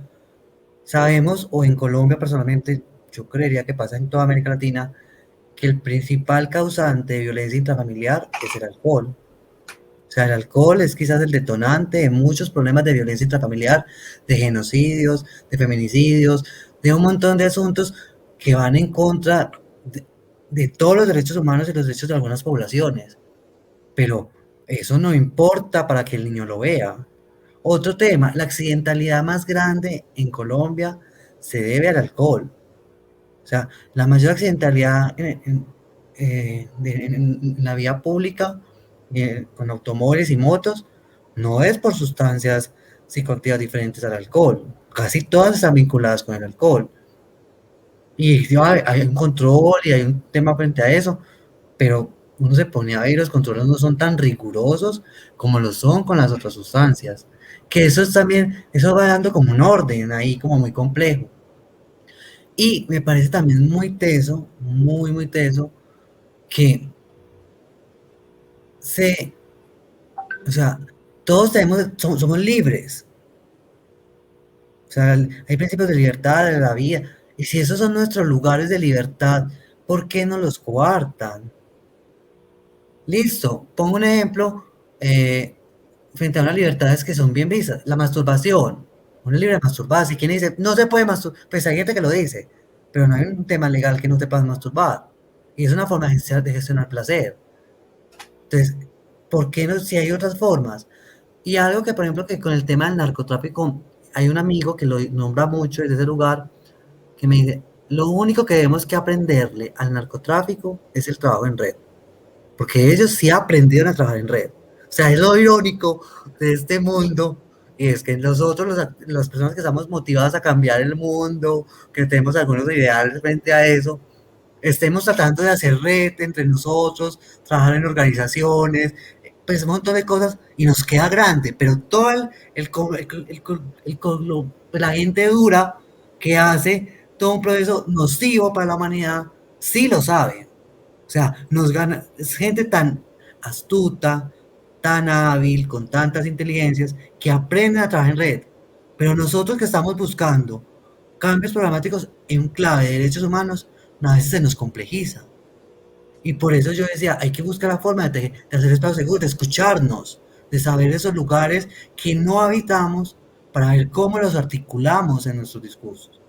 sabemos, o en Colombia personalmente, yo creería que pasa en toda América Latina, que el principal causante de violencia intrafamiliar es el alcohol. O sea, el alcohol es quizás el detonante de muchos problemas de violencia intrafamiliar, de genocidios, de feminicidios, de un montón de asuntos que van en contra de todos los derechos humanos y los derechos de algunas poblaciones. Pero eso no importa para que el niño lo vea. Otro tema, la accidentalidad más grande en Colombia se debe al alcohol. O sea, la mayor accidentalidad en la vía pública, con automóviles y motos, no es por sustancias psicoactivas diferentes al alcohol. Casi todas están vinculadas con el alcohol. Y sí, hay un control y hay un tema frente a eso, pero uno se pone a ver y los controles no son tan rigurosos como lo son con las otras sustancias. Que eso es también, eso va dando como un orden ahí como muy complejo. Y me parece también muy teso, muy, muy teso, que se, o sea, todos somos libres. O sea, hay principios de libertad, de la vida. Y si esos son nuestros lugares de libertad, ¿por qué no los coartan? Listo, pongo un ejemplo eh, frente a unas libertades que son bien vistas. La masturbación. Uno es libre de masturbarse. ¿Y quién dice? No se puede masturbar. Pues hay gente que lo dice, pero no hay un tema legal que no te puedas masturbar. Y es una forma de gestionar placer. Entonces, ¿por qué no? Si hay otras formas. Y algo que, por ejemplo, que con el tema del narcotráfico, hay un amigo que lo nombra mucho desde ese lugar, que me dice, lo único que debemos que aprenderle al narcotráfico es el trabajo en red. Porque ellos sí aprendieron a trabajar en red. O sea, es lo irónico de este mundo, y es que nosotros, las personas que estamos motivadas a cambiar el mundo, que tenemos algunos ideales frente a eso, estemos tratando de hacer red entre nosotros, trabajar en organizaciones, pues un montón de cosas, y nos queda grande, pero todo la gente dura que hace todo un proceso nocivo para la humanidad, sí lo sabe. O sea, nos gana, es gente tan astuta, tan hábil, con tantas inteligencias, que aprenden a trabajar en red. Pero nosotros que estamos buscando cambios programáticos en clave de derechos humanos, a veces se nos complejiza. Y por eso yo decía, hay que buscar la forma de hacer espacios seguros, de escucharnos, de saber esos lugares que no habitamos para ver cómo los articulamos en nuestros discursos.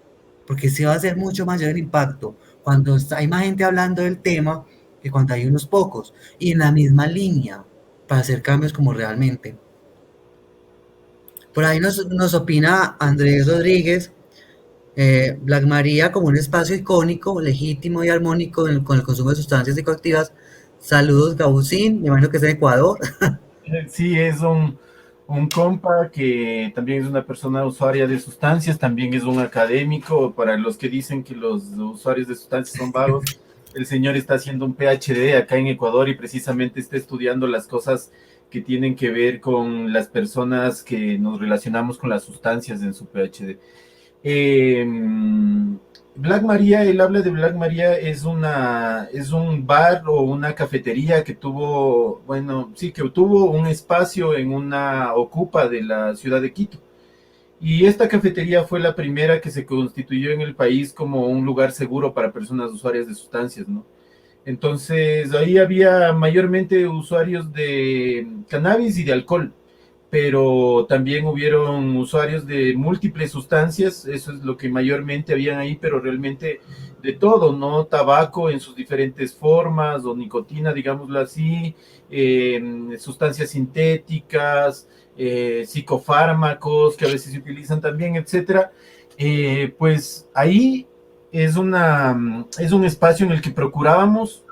Porque sí va a ser mucho mayor el impacto cuando hay más gente hablando del tema que cuando hay unos pocos. Y en la misma línea, para hacer cambios como realmente. Por ahí nos opina Andrés Rodríguez, Black María como un espacio icónico, legítimo y armónico con el consumo de sustancias psicoactivas. Saludos, Gabusín, me imagino que es en Ecuador. Sí, es un compa que también es una persona usuaria de sustancias, también es un académico. Para los que dicen que los usuarios de sustancias son vagos, el señor está haciendo un PhD acá en Ecuador y precisamente está estudiando las cosas que tienen que ver con las personas que nos relacionamos con las sustancias en su PhD. Eh, Black María, él habla de Black María, es un bar o una cafetería que tuvo, bueno, sí, que tuvo un espacio en una ocupa de la ciudad de Quito. Y esta cafetería fue la primera que se constituyó en el país como un lugar seguro para personas usuarias de sustancias, ¿no? Entonces, ahí había mayormente usuarios de cannabis y de alcohol, pero también hubieron usuarios de múltiples sustancias, eso es lo que mayormente habían ahí, pero realmente de todo, ¿no? Tabaco en sus diferentes formas, o nicotina, digámoslo así, sustancias sintéticas, psicofármacos que a veces se utilizan también, etcétera. Pues ahí es un espacio en el que procurábamos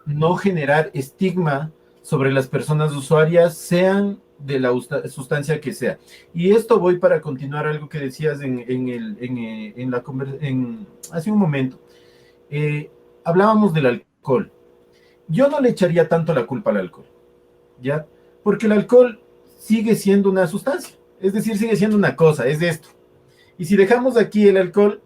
no generar estigma sobre las personas usuarias, sean de la sustancia que sea. Y esto voy para continuar algo que decías hace un momento. Hablábamos del alcohol. Yo no le echaría tanto la culpa al alcohol, ¿ya? Porque el alcohol sigue siendo una sustancia, es decir, sigue siendo una cosa, es esto. Y si dejamos aquí el alcohol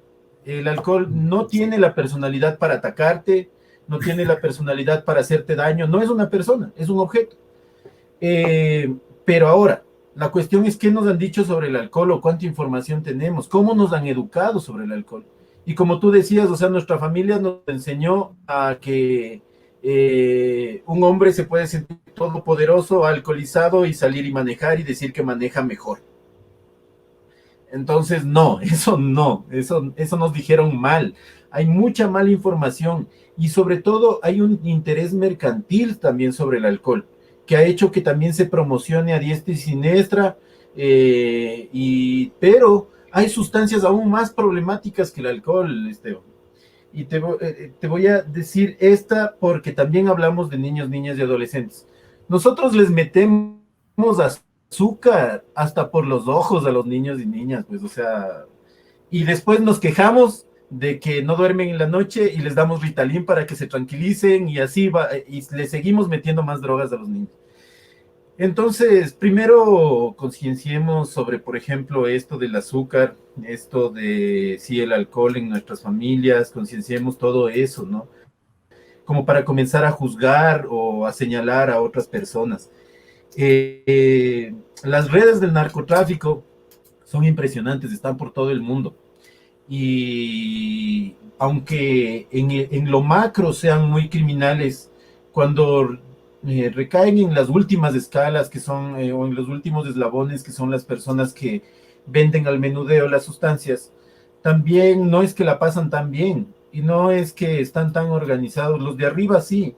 no tiene la personalidad para atacarte, no tiene la personalidad para hacerte daño, no es una persona, es un objeto. Pero ahora, la cuestión es qué nos han dicho sobre el alcohol o cuánta información tenemos, cómo nos han educado sobre el alcohol. Y como tú decías, o sea, nuestra familia nos enseñó a que un hombre se puede sentir todopoderoso, alcoholizado y salir y manejar y decir que maneja mejor. Entonces, no, eso nos dijeron mal. Hay mucha mala información y sobre todo hay un interés mercantil también sobre el alcohol. que ha hecho que también se promocione a diestra y siniestra, pero hay sustancias aún más problemáticas que el alcohol, Esteban. Y te voy a decir esta porque también hablamos de niños, niñas y adolescentes. Nosotros les metemos azúcar hasta por los ojos a los niños y niñas, pues, o sea, y después nos quejamos de que no duermen en la noche y les damos Ritalin para que se tranquilicen y así va, y les seguimos metiendo más drogas a los niños. Entonces, primero concienciemos sobre, por ejemplo, esto del azúcar, esto de sí, el alcohol en nuestras familias, concienciemos todo eso, ¿no? Como para comenzar a juzgar o a señalar a otras personas. Las redes del narcotráfico son impresionantes, están por todo el mundo. Y aunque en lo macro sean muy criminales, cuando recaen en las últimas escalas que son, o en los últimos eslabones que son las personas que venden al menudeo las sustancias, también no es que la pasan tan bien y no es que están tan organizados, los de arriba sí,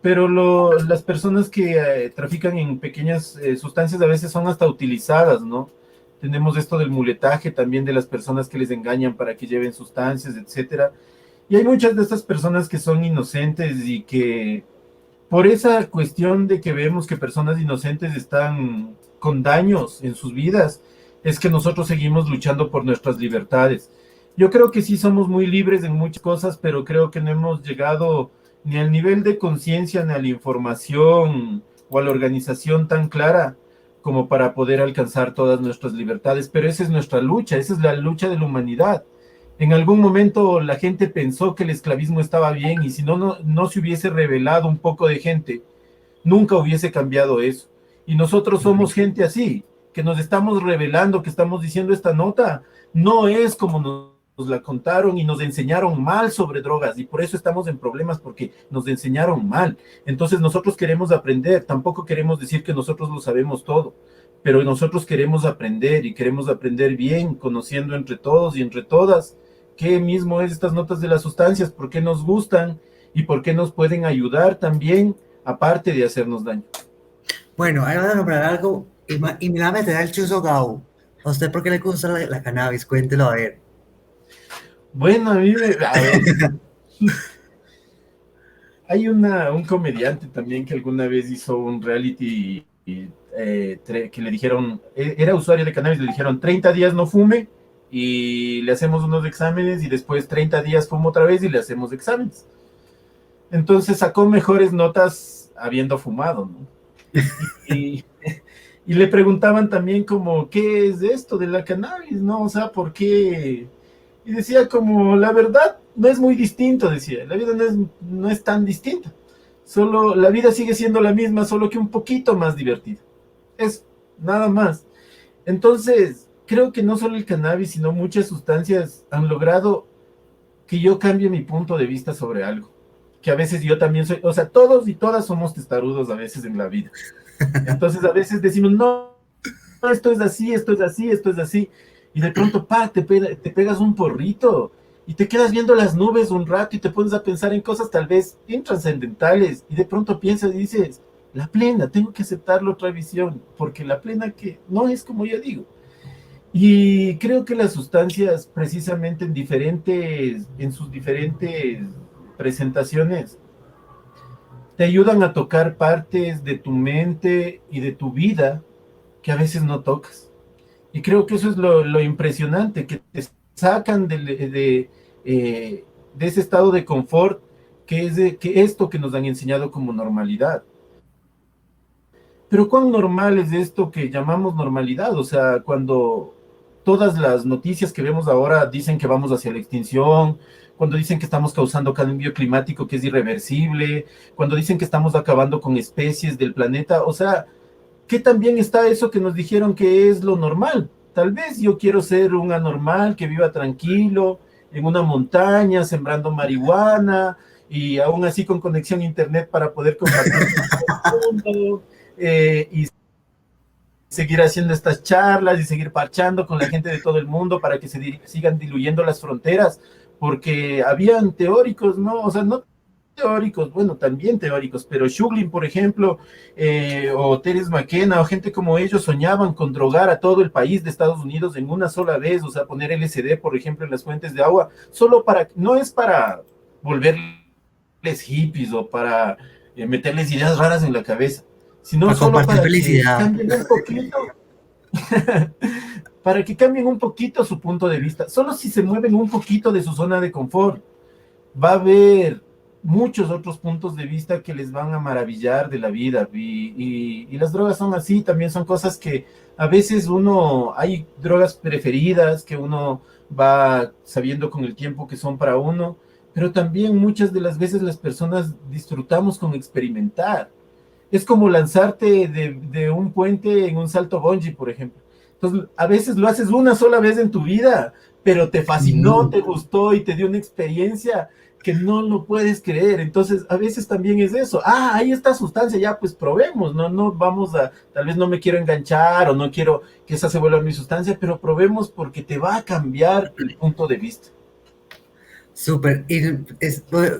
pero las personas que trafican en pequeñas sustancias a veces son hasta utilizadas, ¿no? Tenemos esto del muletaje también de las personas que les engañan para que lleven sustancias, etcétera. Y hay muchas de estas personas que son inocentes y que por esa cuestión de que vemos que personas inocentes están con daños en sus vidas, es que nosotros seguimos luchando por nuestras libertades. Yo creo que sí somos muy libres en muchas cosas, pero creo que no hemos llegado ni al nivel de conciencia, ni a la información o a la organización tan clara como para poder alcanzar todas nuestras libertades. Pero esa es nuestra lucha, esa es la lucha de la humanidad. En algún momento la gente pensó que el esclavismo estaba bien y si no se hubiese revelado un poco de gente, nunca hubiese cambiado eso. Y nosotros somos gente así, que nos estamos revelando, que estamos diciendo esta nota, no es como nos la contaron y nos enseñaron mal sobre drogas y por eso estamos en problemas porque nos enseñaron mal. Entonces nosotros queremos aprender, tampoco queremos decir que nosotros lo sabemos todo, pero nosotros queremos aprender y queremos aprender bien, conociendo entre todos y entre todas qué mismo es estas notas de las sustancias, por qué nos gustan y por qué nos pueden ayudar también, aparte de hacernos daño. Bueno, ahí van a nombrar algo y me va a meter al chuzo Gao. ¿A usted por qué le gusta la cannabis? Cuéntelo a ver. Bueno, a ver, hay un comediante también que alguna vez hizo un reality que le dijeron, era usuario de cannabis, le dijeron 30 días no fume y le hacemos unos exámenes y después 30 días fumo otra vez y le hacemos exámenes. Entonces sacó mejores notas habiendo fumado, ¿no? Y, y le preguntaban también como, ¿qué es esto de la cannabis, no? O sea, ¿por qué? Y decía como, la verdad no es muy distinto, decía, la vida no es tan distinta, solo la vida sigue siendo la misma, solo que un poquito más divertida. Es nada más. Entonces, creo que no solo el cannabis, sino muchas sustancias han logrado que yo cambie mi punto de vista sobre algo. Que a veces yo también soy, o sea, todos y todas somos testarudos a veces en la vida. Entonces a veces decimos, no, esto es así, esto es así, esto es así. Y de pronto, te pegas un porrito y te quedas viendo las nubes un rato y te pones a pensar en cosas tal vez intrascendentales. Y de pronto piensas y dices, la plena, tengo que aceptar la otra visión, porque la plena que no es como yo digo. Y creo que las sustancias, precisamente en sus diferentes presentaciones, te ayudan a tocar partes de tu mente y de tu vida que a veces no tocas. Y creo que eso es lo impresionante, que te sacan de ese estado de confort que es que esto que nos han enseñado como normalidad. Pero ¿cuán normal es esto que llamamos normalidad? O sea, cuando todas las noticias que vemos ahora dicen que vamos hacia la extinción, cuando dicen que estamos causando cambio climático que es irreversible, cuando dicen que estamos acabando con especies del planeta, o sea, ¿qué también está eso que nos dijeron que es lo normal? Tal vez yo quiero ser un anormal que viva tranquilo en una montaña, sembrando marihuana y aún así con conexión a internet para poder compartir con el mundo, y seguir haciendo estas charlas y seguir parchando con la gente de todo el mundo para que se sigan diluyendo las fronteras, porque habían teóricos, ¿no? O sea, no teóricos, bueno, también teóricos, pero Shuglin, por ejemplo, o Teres McKenna, o gente como ellos soñaban con drogar a todo el país de Estados Unidos en una sola vez, o sea, poner LSD, por ejemplo, en las fuentes de agua, solo para, no es para volverles hippies o para meterles ideas raras en la cabeza, sino para solo compartir para que felicidad. cambien un poquito, para que cambien un poquito su punto de vista, solo si se mueven un poquito de su zona de confort va a haber muchos otros puntos de vista que les van a maravillar de la vida. Y las drogas son así, también son cosas que a veces uno, hay drogas preferidas que uno va sabiendo con el tiempo que son para uno, pero también muchas de las veces las personas disfrutamos con experimentar. Es como lanzarte de un puente en un salto bungee, por ejemplo. Entonces, a veces lo haces una sola vez en tu vida, pero te fascinó, Sí. te gustó y te dio una experiencia que no lo puedes creer. Entonces, a veces también es eso. Ah, ahí está sustancia, ya pues probemos, no, no vamos a, tal vez no me quiero enganchar o no quiero que esa se vuelva mi sustancia, pero probemos porque te va a cambiar el punto de vista. Súper. Y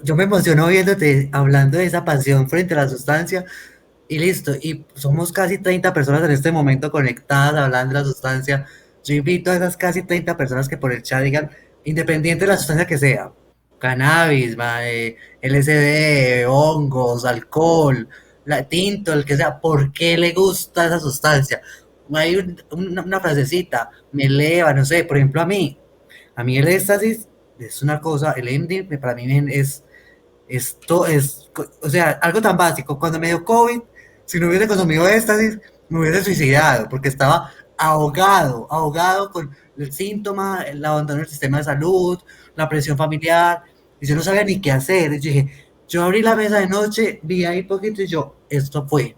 yo me emociono viéndote hablando de esa pasión frente a la sustancia. Y listo, y somos casi 30 personas en este momento conectadas hablando de la sustancia. Yo invito a esas casi 30 personas que por el chat digan, independiente de la sustancia que sea, cannabis, LSD, hongos, alcohol, tinto, el que sea, ¿por qué le gusta esa sustancia? Hay una frasecita, me eleva, no sé, por ejemplo a mí el éxtasis es una cosa, el MD para mí es esto es, o sea, algo tan básico. Cuando me dio COVID, si no hubiese consumido éxtasis, me hubiese suicidado porque estaba ahogado con el síntoma, el abandono del sistema de salud, la presión familiar, y yo no sabía ni qué hacer. Y yo dije, yo abrí la mesa de noche, vi ahí poquito y yo, esto fue.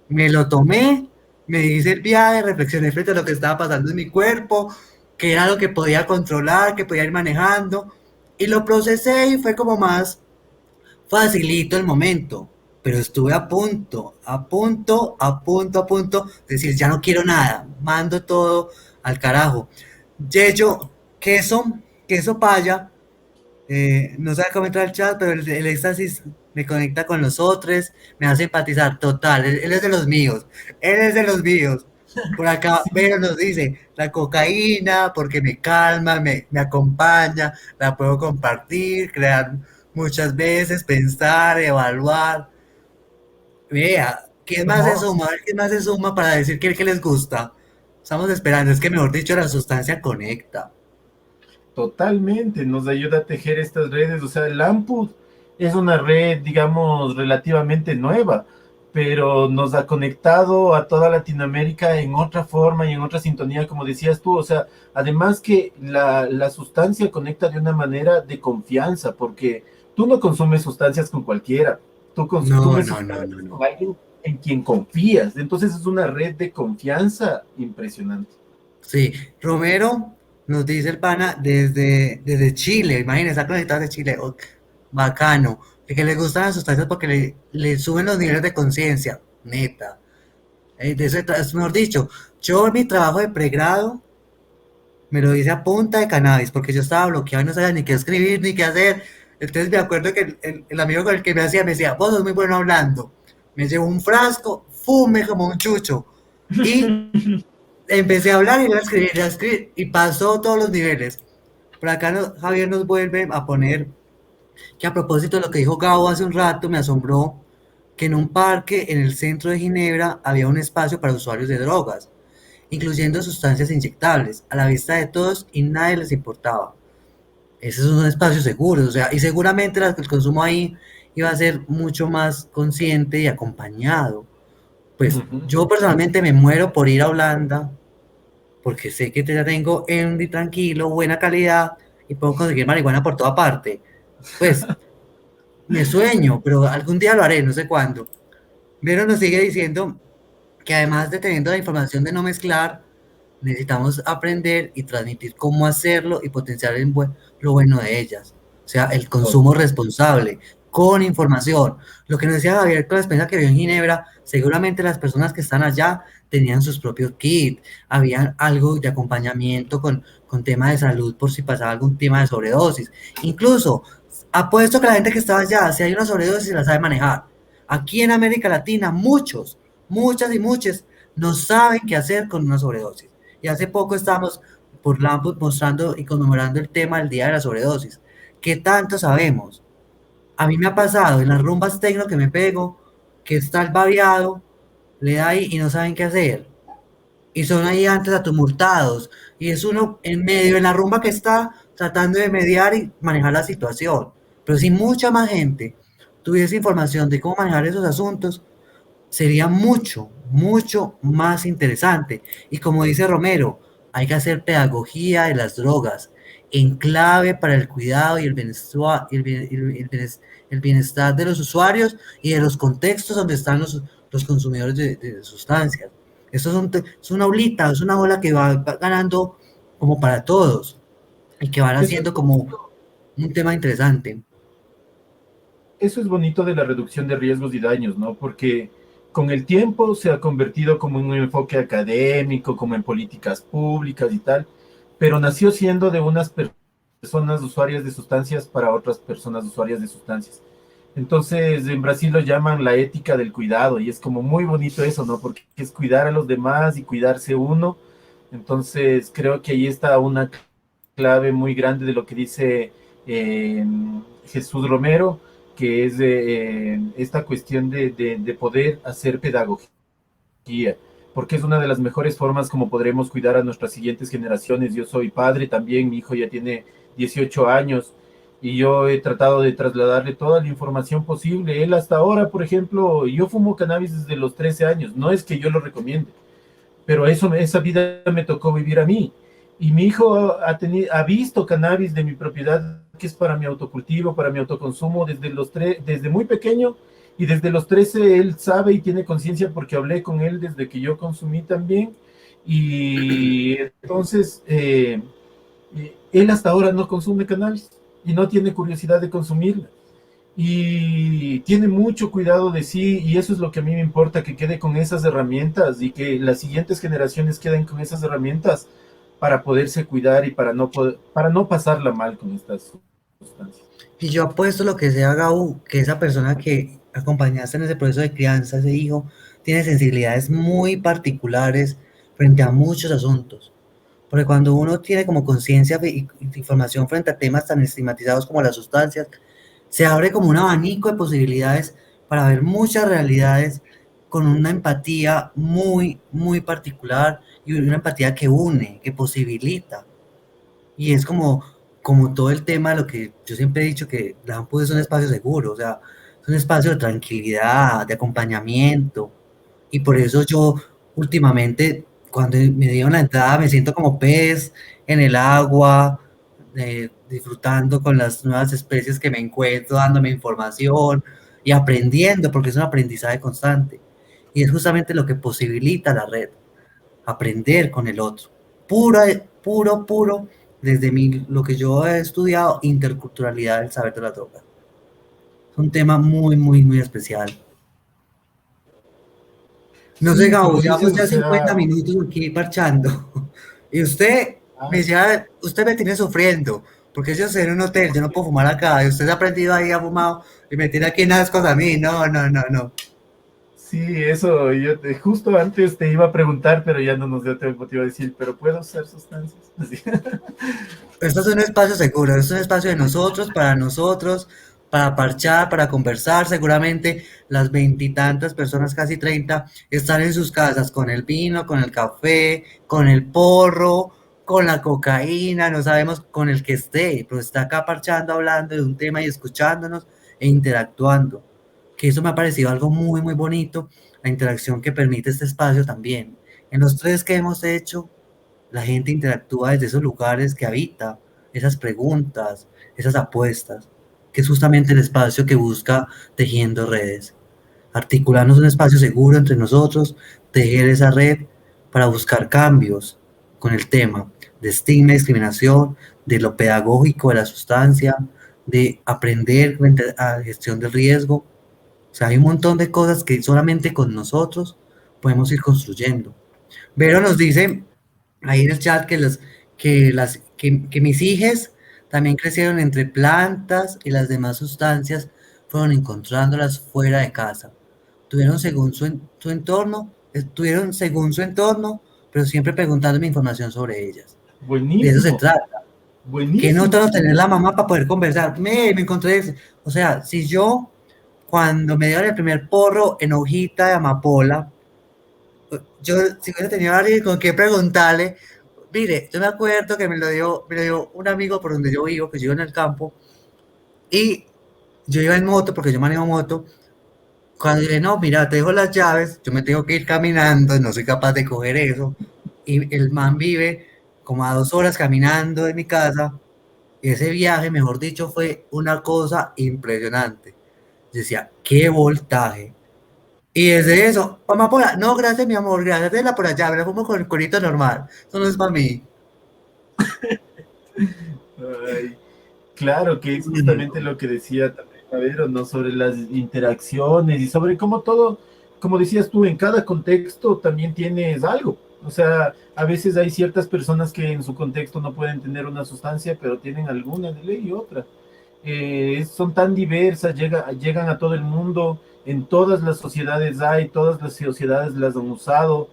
Me lo tomé, me hice el viaje, reflexioné frente a lo que estaba pasando en mi cuerpo, que era lo que podía controlar, que podía ir manejando, y lo procesé y fue como más facilito el momento, pero estuve a punto de decir, ya no quiero nada, mando todo al carajo. Yeyo, queso paya, no sabe cómo entrar al chat, pero el éxtasis me conecta con los otros, me hace empatizar, total, él es de los míos, él es de los míos. Por acá, Sí, Vero nos dice, la cocaína, porque me calma, me acompaña, la puedo compartir, crear muchas veces, pensar, evaluar. Vea, ¿quién más se no, suma? A ver, ¿quién más se suma para decir que les gusta? Estamos esperando, es que mejor dicho, la sustancia conecta. totalmente, nos ayuda a tejer estas redes. O sea, el Amput es una red, digamos, relativamente nueva, pero nos ha conectado a toda Latinoamérica en otra forma y en otra sintonía, como decías tú. O sea, además que la sustancia conecta de una manera de confianza, porque tú no consumes sustancias con cualquiera, tú No, consumes no, no, no, sustancias no. con alguien en quien confías. Entonces es una red de confianza impresionante. Sí, Romero nos dice el pana desde Chile, imagínense, está conectado desde Chile, bacano, que le gustan las sustancias porque le suben los niveles de conciencia, neta. De eso es mejor dicho, yo en mi trabajo de pregrado me lo hice a punta de cannabis, porque yo estaba bloqueado y no sabía ni qué escribir ni qué hacer. Entonces me acuerdo que el amigo con el que me decía, vos sos muy bueno hablando. Me llevó un frasco, fume como un chucho. Y empecé a hablar y a escribir, y pasó todos los niveles. Por acá Javier nos vuelve a poner que a propósito de lo que dijo Gabo hace un rato, me asombró que en un parque en el centro de Ginebra había un espacio para usuarios de drogas, incluyendo sustancias inyectables, a la vista de todos y nadie les importaba. Ese es un espacio seguro, o sea, y seguramente el consumo ahí iba a ser mucho más consciente y acompañado. Pues Ujú. yo personalmente me muero por ir a Holanda porque sé que ya tengo Endy tranquilo, buena calidad y puedo conseguir marihuana por toda parte. Pues me sueño, pero algún día lo haré, no sé cuándo. Pero nos sigue diciendo que además de teniendo la información de no mezclar, necesitamos aprender y transmitir cómo hacerlo y potenciar lo bueno de ellas. O sea, el consumo responsable, con información. Lo que nos decía Javier con la experiencia que vio en Ginebra, seguramente las personas que están allá tenían sus propios kits, había algo de acompañamiento con tema de salud por si pasaba algún tema de sobredosis. Incluso Apuesto que la gente que estaba allá, si hay una sobredosis, la sabe manejar. Aquí en América Latina, muchos, muchas y muchos no saben qué hacer con una sobredosis. Y hace poco estábamos por Lambut mostrando y conmemorando el tema del Día de la Sobredosis. ¿Qué tanto sabemos? A mí me ha pasado en las rumbas tecno que me pego, que está el babeado, le da ahí y no saben qué hacer. Y son ahí antes atumultados. Y es uno en medio de la rumba que está tratando de mediar y manejar la situación. Pero si mucha más gente tuviese información de cómo manejar esos asuntos, sería mucho, mucho más interesante. Y como dice Romero, hay que hacer pedagogía de las drogas en clave para el cuidado y el bienestar de los usuarios y de los contextos donde están los consumidores de sustancias. Esto es una olita, es una ola que va ganando como para todos y que van Eso es haciendo como un tema interesante. eso es bonito de la reducción de riesgos y daños, ¿no? Porque con el tiempo se ha convertido como en un enfoque académico, como en políticas públicas y tal, pero nació siendo de unas personas usuarias de sustancias para otras personas usuarias de sustancias. Entonces, en Brasil lo llaman la ética del cuidado y es como muy bonito eso, ¿no? Porque es cuidar a los demás y cuidarse uno. Entonces, creo que ahí está una clave muy grande de lo que dice eh, Jesús Romero, que es esta cuestión de poder hacer pedagogía, porque es una de las mejores formas como podremos cuidar a nuestras siguientes generaciones. Yo soy padre también, mi hijo ya tiene 18 años y yo he tratado de trasladarle toda la información posible. Él hasta ahora, por ejemplo, yo fumo cannabis desde los 13 años, no es que yo lo recomiende, pero esa vida me tocó vivir a mí. Y mi hijo ha visto cannabis de mi propiedad, que es para mi autocultivo, para mi autoconsumo, desde muy pequeño, y desde los 13 él sabe y tiene conciencia porque hablé con él desde que yo consumí también. Y entonces, él hasta ahora no consume cannabis y no tiene curiosidad de consumirla y tiene mucho cuidado de sí y eso es lo que a mí me importa, que quede con esas herramientas y que las siguientes generaciones queden con esas herramientas para poderse cuidar y para no pasarla mal con estas sustancias. Y yo apuesto lo que sea, Gabo, que esa persona que acompañaste en ese proceso de crianza, ese hijo, tiene sensibilidades muy particulares frente a muchos asuntos. Porque cuando uno tiene como conciencia y información frente a temas tan estigmatizados como las sustancias, se abre como un abanico de posibilidades para ver muchas realidades con una empatía muy, muy particular y una empatía que une, que posibilita. Y es como todo el tema de lo que yo siempre he dicho, que la AMPU es un espacio seguro, o sea, es un espacio de tranquilidad, de acompañamiento. Y por eso yo últimamente, cuando me dieron la entrada, me siento como pez en el agua, disfrutando con las nuevas especies que me encuentro, dándome información y aprendiendo, porque es un aprendizaje constante. Y es justamente lo que posibilita la red, aprender con el otro. Puro, puro, puro, desde lo que yo he estudiado, interculturalidad del saber de la droga. Es un tema muy, muy, muy especial. No sé, Sí, Gabo, como llevamos dices, o ya 50 sea, minutos aquí parchando. Y usted me ah, decía, usted me tiene sufriendo, porque yo estoy en un hotel, yo no puedo fumar acá, y usted se ha aprendido ahí, ha fumado, y me tiene aquí en ascos a mí. No, no, no, no. sí, eso, justo antes te iba a preguntar, pero ya no nos dio tiempo, te iba a decir, pero ¿puedo usar sustancias? Así. Esto es un espacio seguro, esto es un espacio de nosotros, para parchar, para conversar. Seguramente las veintitantas personas, casi 30, están en sus casas con el vino, con el café, con el porro, con la cocaína, no sabemos con el que esté, pero está acá parchando, hablando de un tema y escuchándonos e interactuando. Que eso me ha parecido algo muy, muy bonito, la interacción que permite este espacio también. En los tres que hemos hecho, la gente interactúa desde esos lugares que habita, esas preguntas, esas apuestas, que es justamente el espacio que busca tejiendo redes. Articularnos un espacio seguro entre nosotros, tejer esa red para buscar cambios con el tema de estigma y discriminación, de lo pedagógico de la sustancia, de aprender frente a gestión del riesgo. O sea, hay un montón de cosas que solamente con nosotros podemos ir construyendo. Vero nos dice ahí en el chat que mis hijas También crecieron entre plantas y las demás sustancias fueron encontrándolas fuera de casa. Su entorno, tuvieron según su entorno, pero siempre preguntándome información sobre ellas. De eso se Buenísimo, trata. Que no buenísimo. tengo tener la mamá para poder conversar. Me encontré eso. O sea, si yo, cuando me dieron el primer porro en hojita de amapola, yo si hubiera tenido a alguien con quien preguntarle, mire, yo me acuerdo que me lo dio un amigo por donde yo vivo, que yo vivo en el campo, y yo iba en moto, porque yo manejo moto. Cuando dije, no, mira, te dejo las llaves, yo me tengo que ir caminando, no soy capaz de coger eso. Y el man vive como a 2 horas caminando de mi casa. Y ese viaje, mejor dicho, fue una cosa impresionante. Yo decía, qué voltaje. Y desde eso, mamá, por no, gracias, mi amor, gracias, déjala por allá, me la fumo con el curito normal. Eso no es para mí. Ay, claro que es justamente lo que decía también Javero, ¿no? Sobre las interacciones y sobre cómo todo, como decías tú, en cada contexto también tienes algo. O sea, a veces hay ciertas personas que en su contexto no pueden tener una sustancia, pero tienen alguna de ley y otra. Son tan diversas, llegan a todo el mundo, en todas las sociedades hay, todas las sociedades las han usado.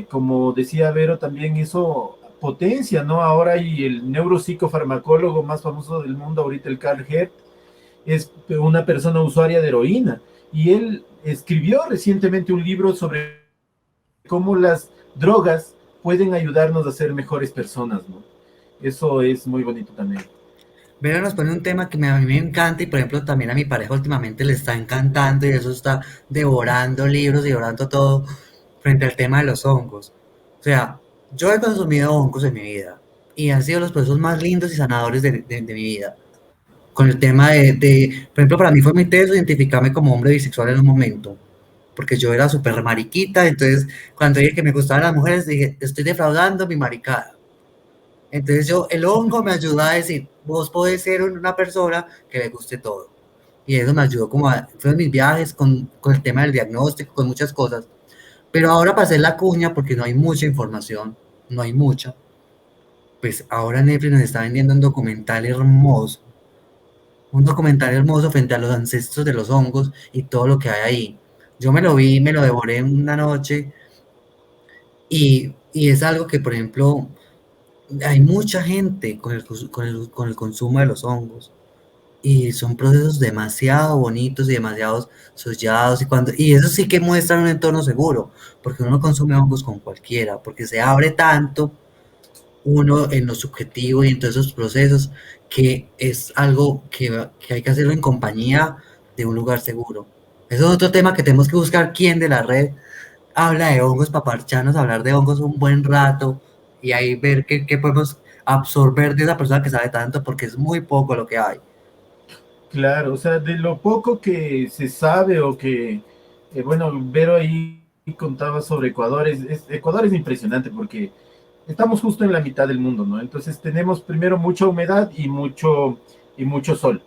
Como decía Vero, también eso potencia, ¿no? Ahora hay el neuropsicofarmacólogo más famoso del mundo, ahorita el Carl Hert, es una persona usuaria de heroína y él escribió recientemente un libro sobre cómo las drogas pueden ayudarnos a ser mejores personas, ¿no? Eso es muy bonito también. Vera nos pone un tema que a mí me encanta y por ejemplo también a mi pareja últimamente le está encantando y eso está devorando libros, devorando todo frente al tema de los hongos. O sea, yo he consumido hongos en mi vida y han sido los procesos más lindos y sanadores de mi vida. Con el tema por ejemplo, para mí fue muy teso identificarme como hombre bisexual en un momento, porque yo era súper mariquita, entonces cuando dije que me gustaban las mujeres dije, estoy defraudando mi maricada. Entonces el hongo me ayudó a decir, vos podés ser una persona que le guste todo. Y eso me ayudó fueron mis viajes con el tema del diagnóstico, con muchas cosas. Pero ahora para hacer la cuña, porque no hay mucha información, no hay mucha, pues ahora Netflix nos está vendiendo un documental hermoso frente a los ancestros de los hongos y todo lo que hay ahí. Yo me lo vi, me lo devoré en una noche y es algo que, por ejemplo, hay mucha gente con el consumo de los hongos y son procesos demasiado bonitos y demasiado sollados y eso sí que muestran un entorno seguro, porque uno no consume hongos con cualquiera, porque se abre tanto uno en lo subjetivo y en todos esos procesos que es algo que hay que hacerlo en compañía de un lugar seguro. Eso es otro tema que tenemos que buscar quién de la red habla de hongos para parcharnos, hablar de hongos un buen rato y ahí ver qué podemos absorber de esa persona que sabe tanto, porque es muy poco lo que hay. Claro, o sea, de lo poco que se sabe o que, bueno, Vero ahí contaba sobre Ecuador, Ecuador es impresionante porque estamos justo en la mitad del mundo, ¿no? Entonces tenemos primero mucha humedad y mucho sol.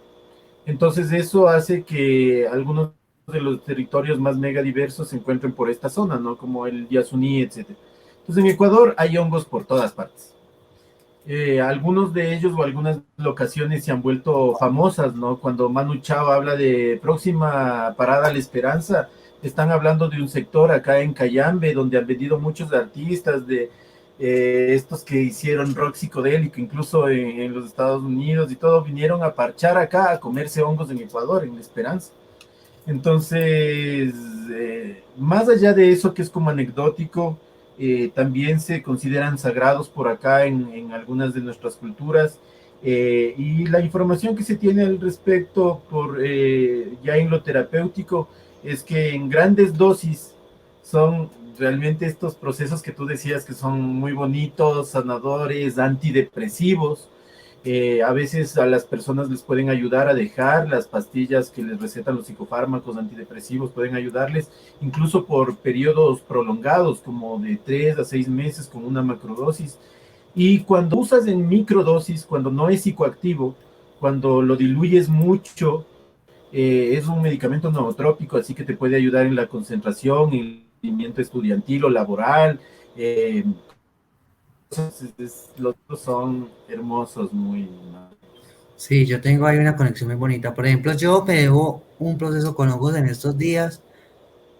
Entonces eso hace que algunos de los territorios más mega diversos se encuentren por esta zona, ¿no? Como el Yasuní, etcétera. Entonces en Ecuador hay hongos por todas partes. Algunos de ellos o algunas locaciones se han vuelto famosas, ¿no? Cuando Manu Chao habla de próxima parada La Esperanza, están hablando de un sector acá en Cayambe, donde han venido muchos artistas de estos que hicieron rock psicodélico, incluso en los Estados Unidos y todo, vinieron a parchar acá, a comerse hongos en Ecuador, en La Esperanza. Entonces, más allá de eso que es como anecdótico, también se consideran sagrados por acá en algunas de nuestras culturas. Y la información que se tiene al respecto ya en lo terapéutico es que en grandes dosis son realmente estos procesos que tú decías que son muy bonitos, sanadores, antidepresivos. A veces a las personas les pueden ayudar a dejar las pastillas que les recetan los psicofármacos antidepresivos, pueden ayudarles incluso por periodos prolongados, como de 3 a 6 meses con una macrodosis. Y cuando usas en microdosis, cuando no es psicoactivo, cuando lo diluyes mucho, es un medicamento nootrópico, así que te puede ayudar en la concentración, en el rendimiento estudiantil o laboral, eh, Los dos son hermosos, muy... Sí, yo tengo ahí una conexión muy bonita. Por ejemplo, yo me debo un proceso con hongos en estos días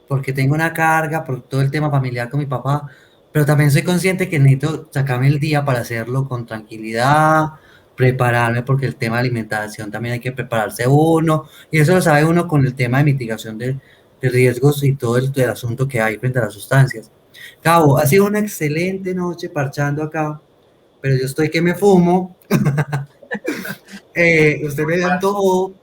porque tengo una carga por todo el tema familiar con mi papá, pero también soy consciente que necesito sacarme el día para hacerlo con tranquilidad, prepararme porque el tema de alimentación también hay que prepararse uno, y eso lo sabe uno con el tema de mitigación de riesgos y todo el asunto que hay frente a las sustancias. Cabo, ha sido una excelente noche parchando acá, pero yo estoy que me fumo. Usted me antojó.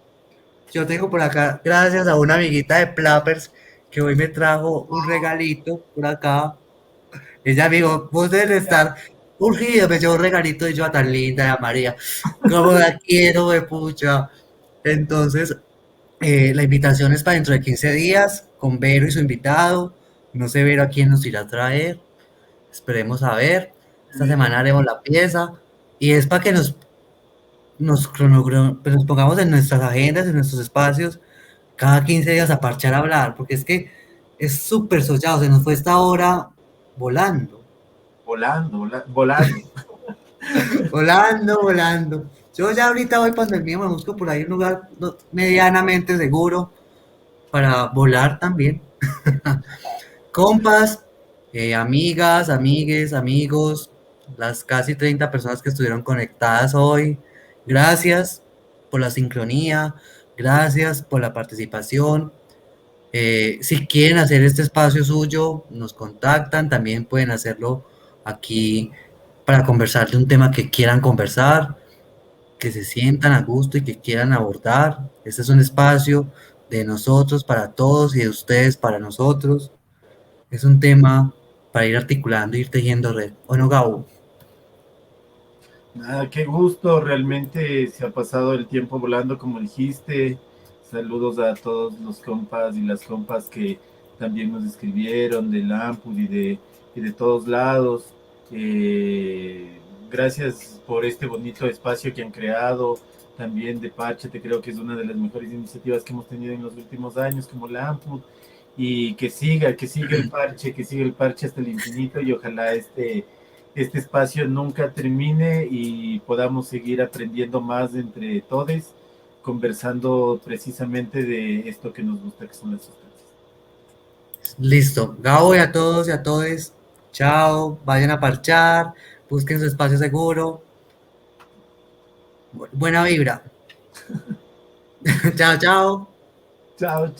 Yo tengo por acá, gracias a una amiguita de Plappers, que hoy me trajo un regalito por acá. Ella me dijo, vos debes estar urgido, me llevó un regalito y yo, tan linda, la María. Cómo la quiero, de pucha. Entonces, la invitación es para dentro de 15 días, con Vero y su invitado. No sé Vero a quién nos irá a traer. Esperemos a ver. Esta semana haremos la pieza. Y es para que pues nos pongamos en nuestras agendas, en nuestros espacios, cada 15 días a parchar a hablar, porque es que es súper soñado, se nos fue esta hora volando, volando. volando, volando. Yo ya ahorita voy para el mío, me busco por ahí un lugar medianamente seguro para volar también. Compas, amigas, amigues, amigos, las casi 30 personas que estuvieron conectadas hoy, gracias por la sincronía, gracias por la participación. Si quieren hacer este espacio suyo, nos contactan, también pueden hacerlo aquí para conversar de un tema que quieran conversar, que se sientan a gusto y que quieran abordar. Este es un espacio de nosotros para todos y de ustedes para nosotros. Es un tema para ir articulando, ir tejiendo red. ¿O no, Gabo? Nada, qué gusto, realmente se ha pasado el tiempo volando, como dijiste. Saludos a todos los compas y las compas que también nos escribieron del Ampud y de todos lados. Gracias por este bonito espacio que han creado. También de Parche, creo que es una de las mejores iniciativas que hemos tenido en los últimos años, como la Ampud. Y que siga el parche, que siga el parche hasta el infinito y ojalá este espacio nunca termine y podamos seguir aprendiendo más entre todos, conversando precisamente de esto que nos gusta, que son las sustancias. Listo. Gabo y a todos y a todes. Chao. Vayan a parchar. Busquen su espacio seguro. Buena vibra. Chao, chao. Chao.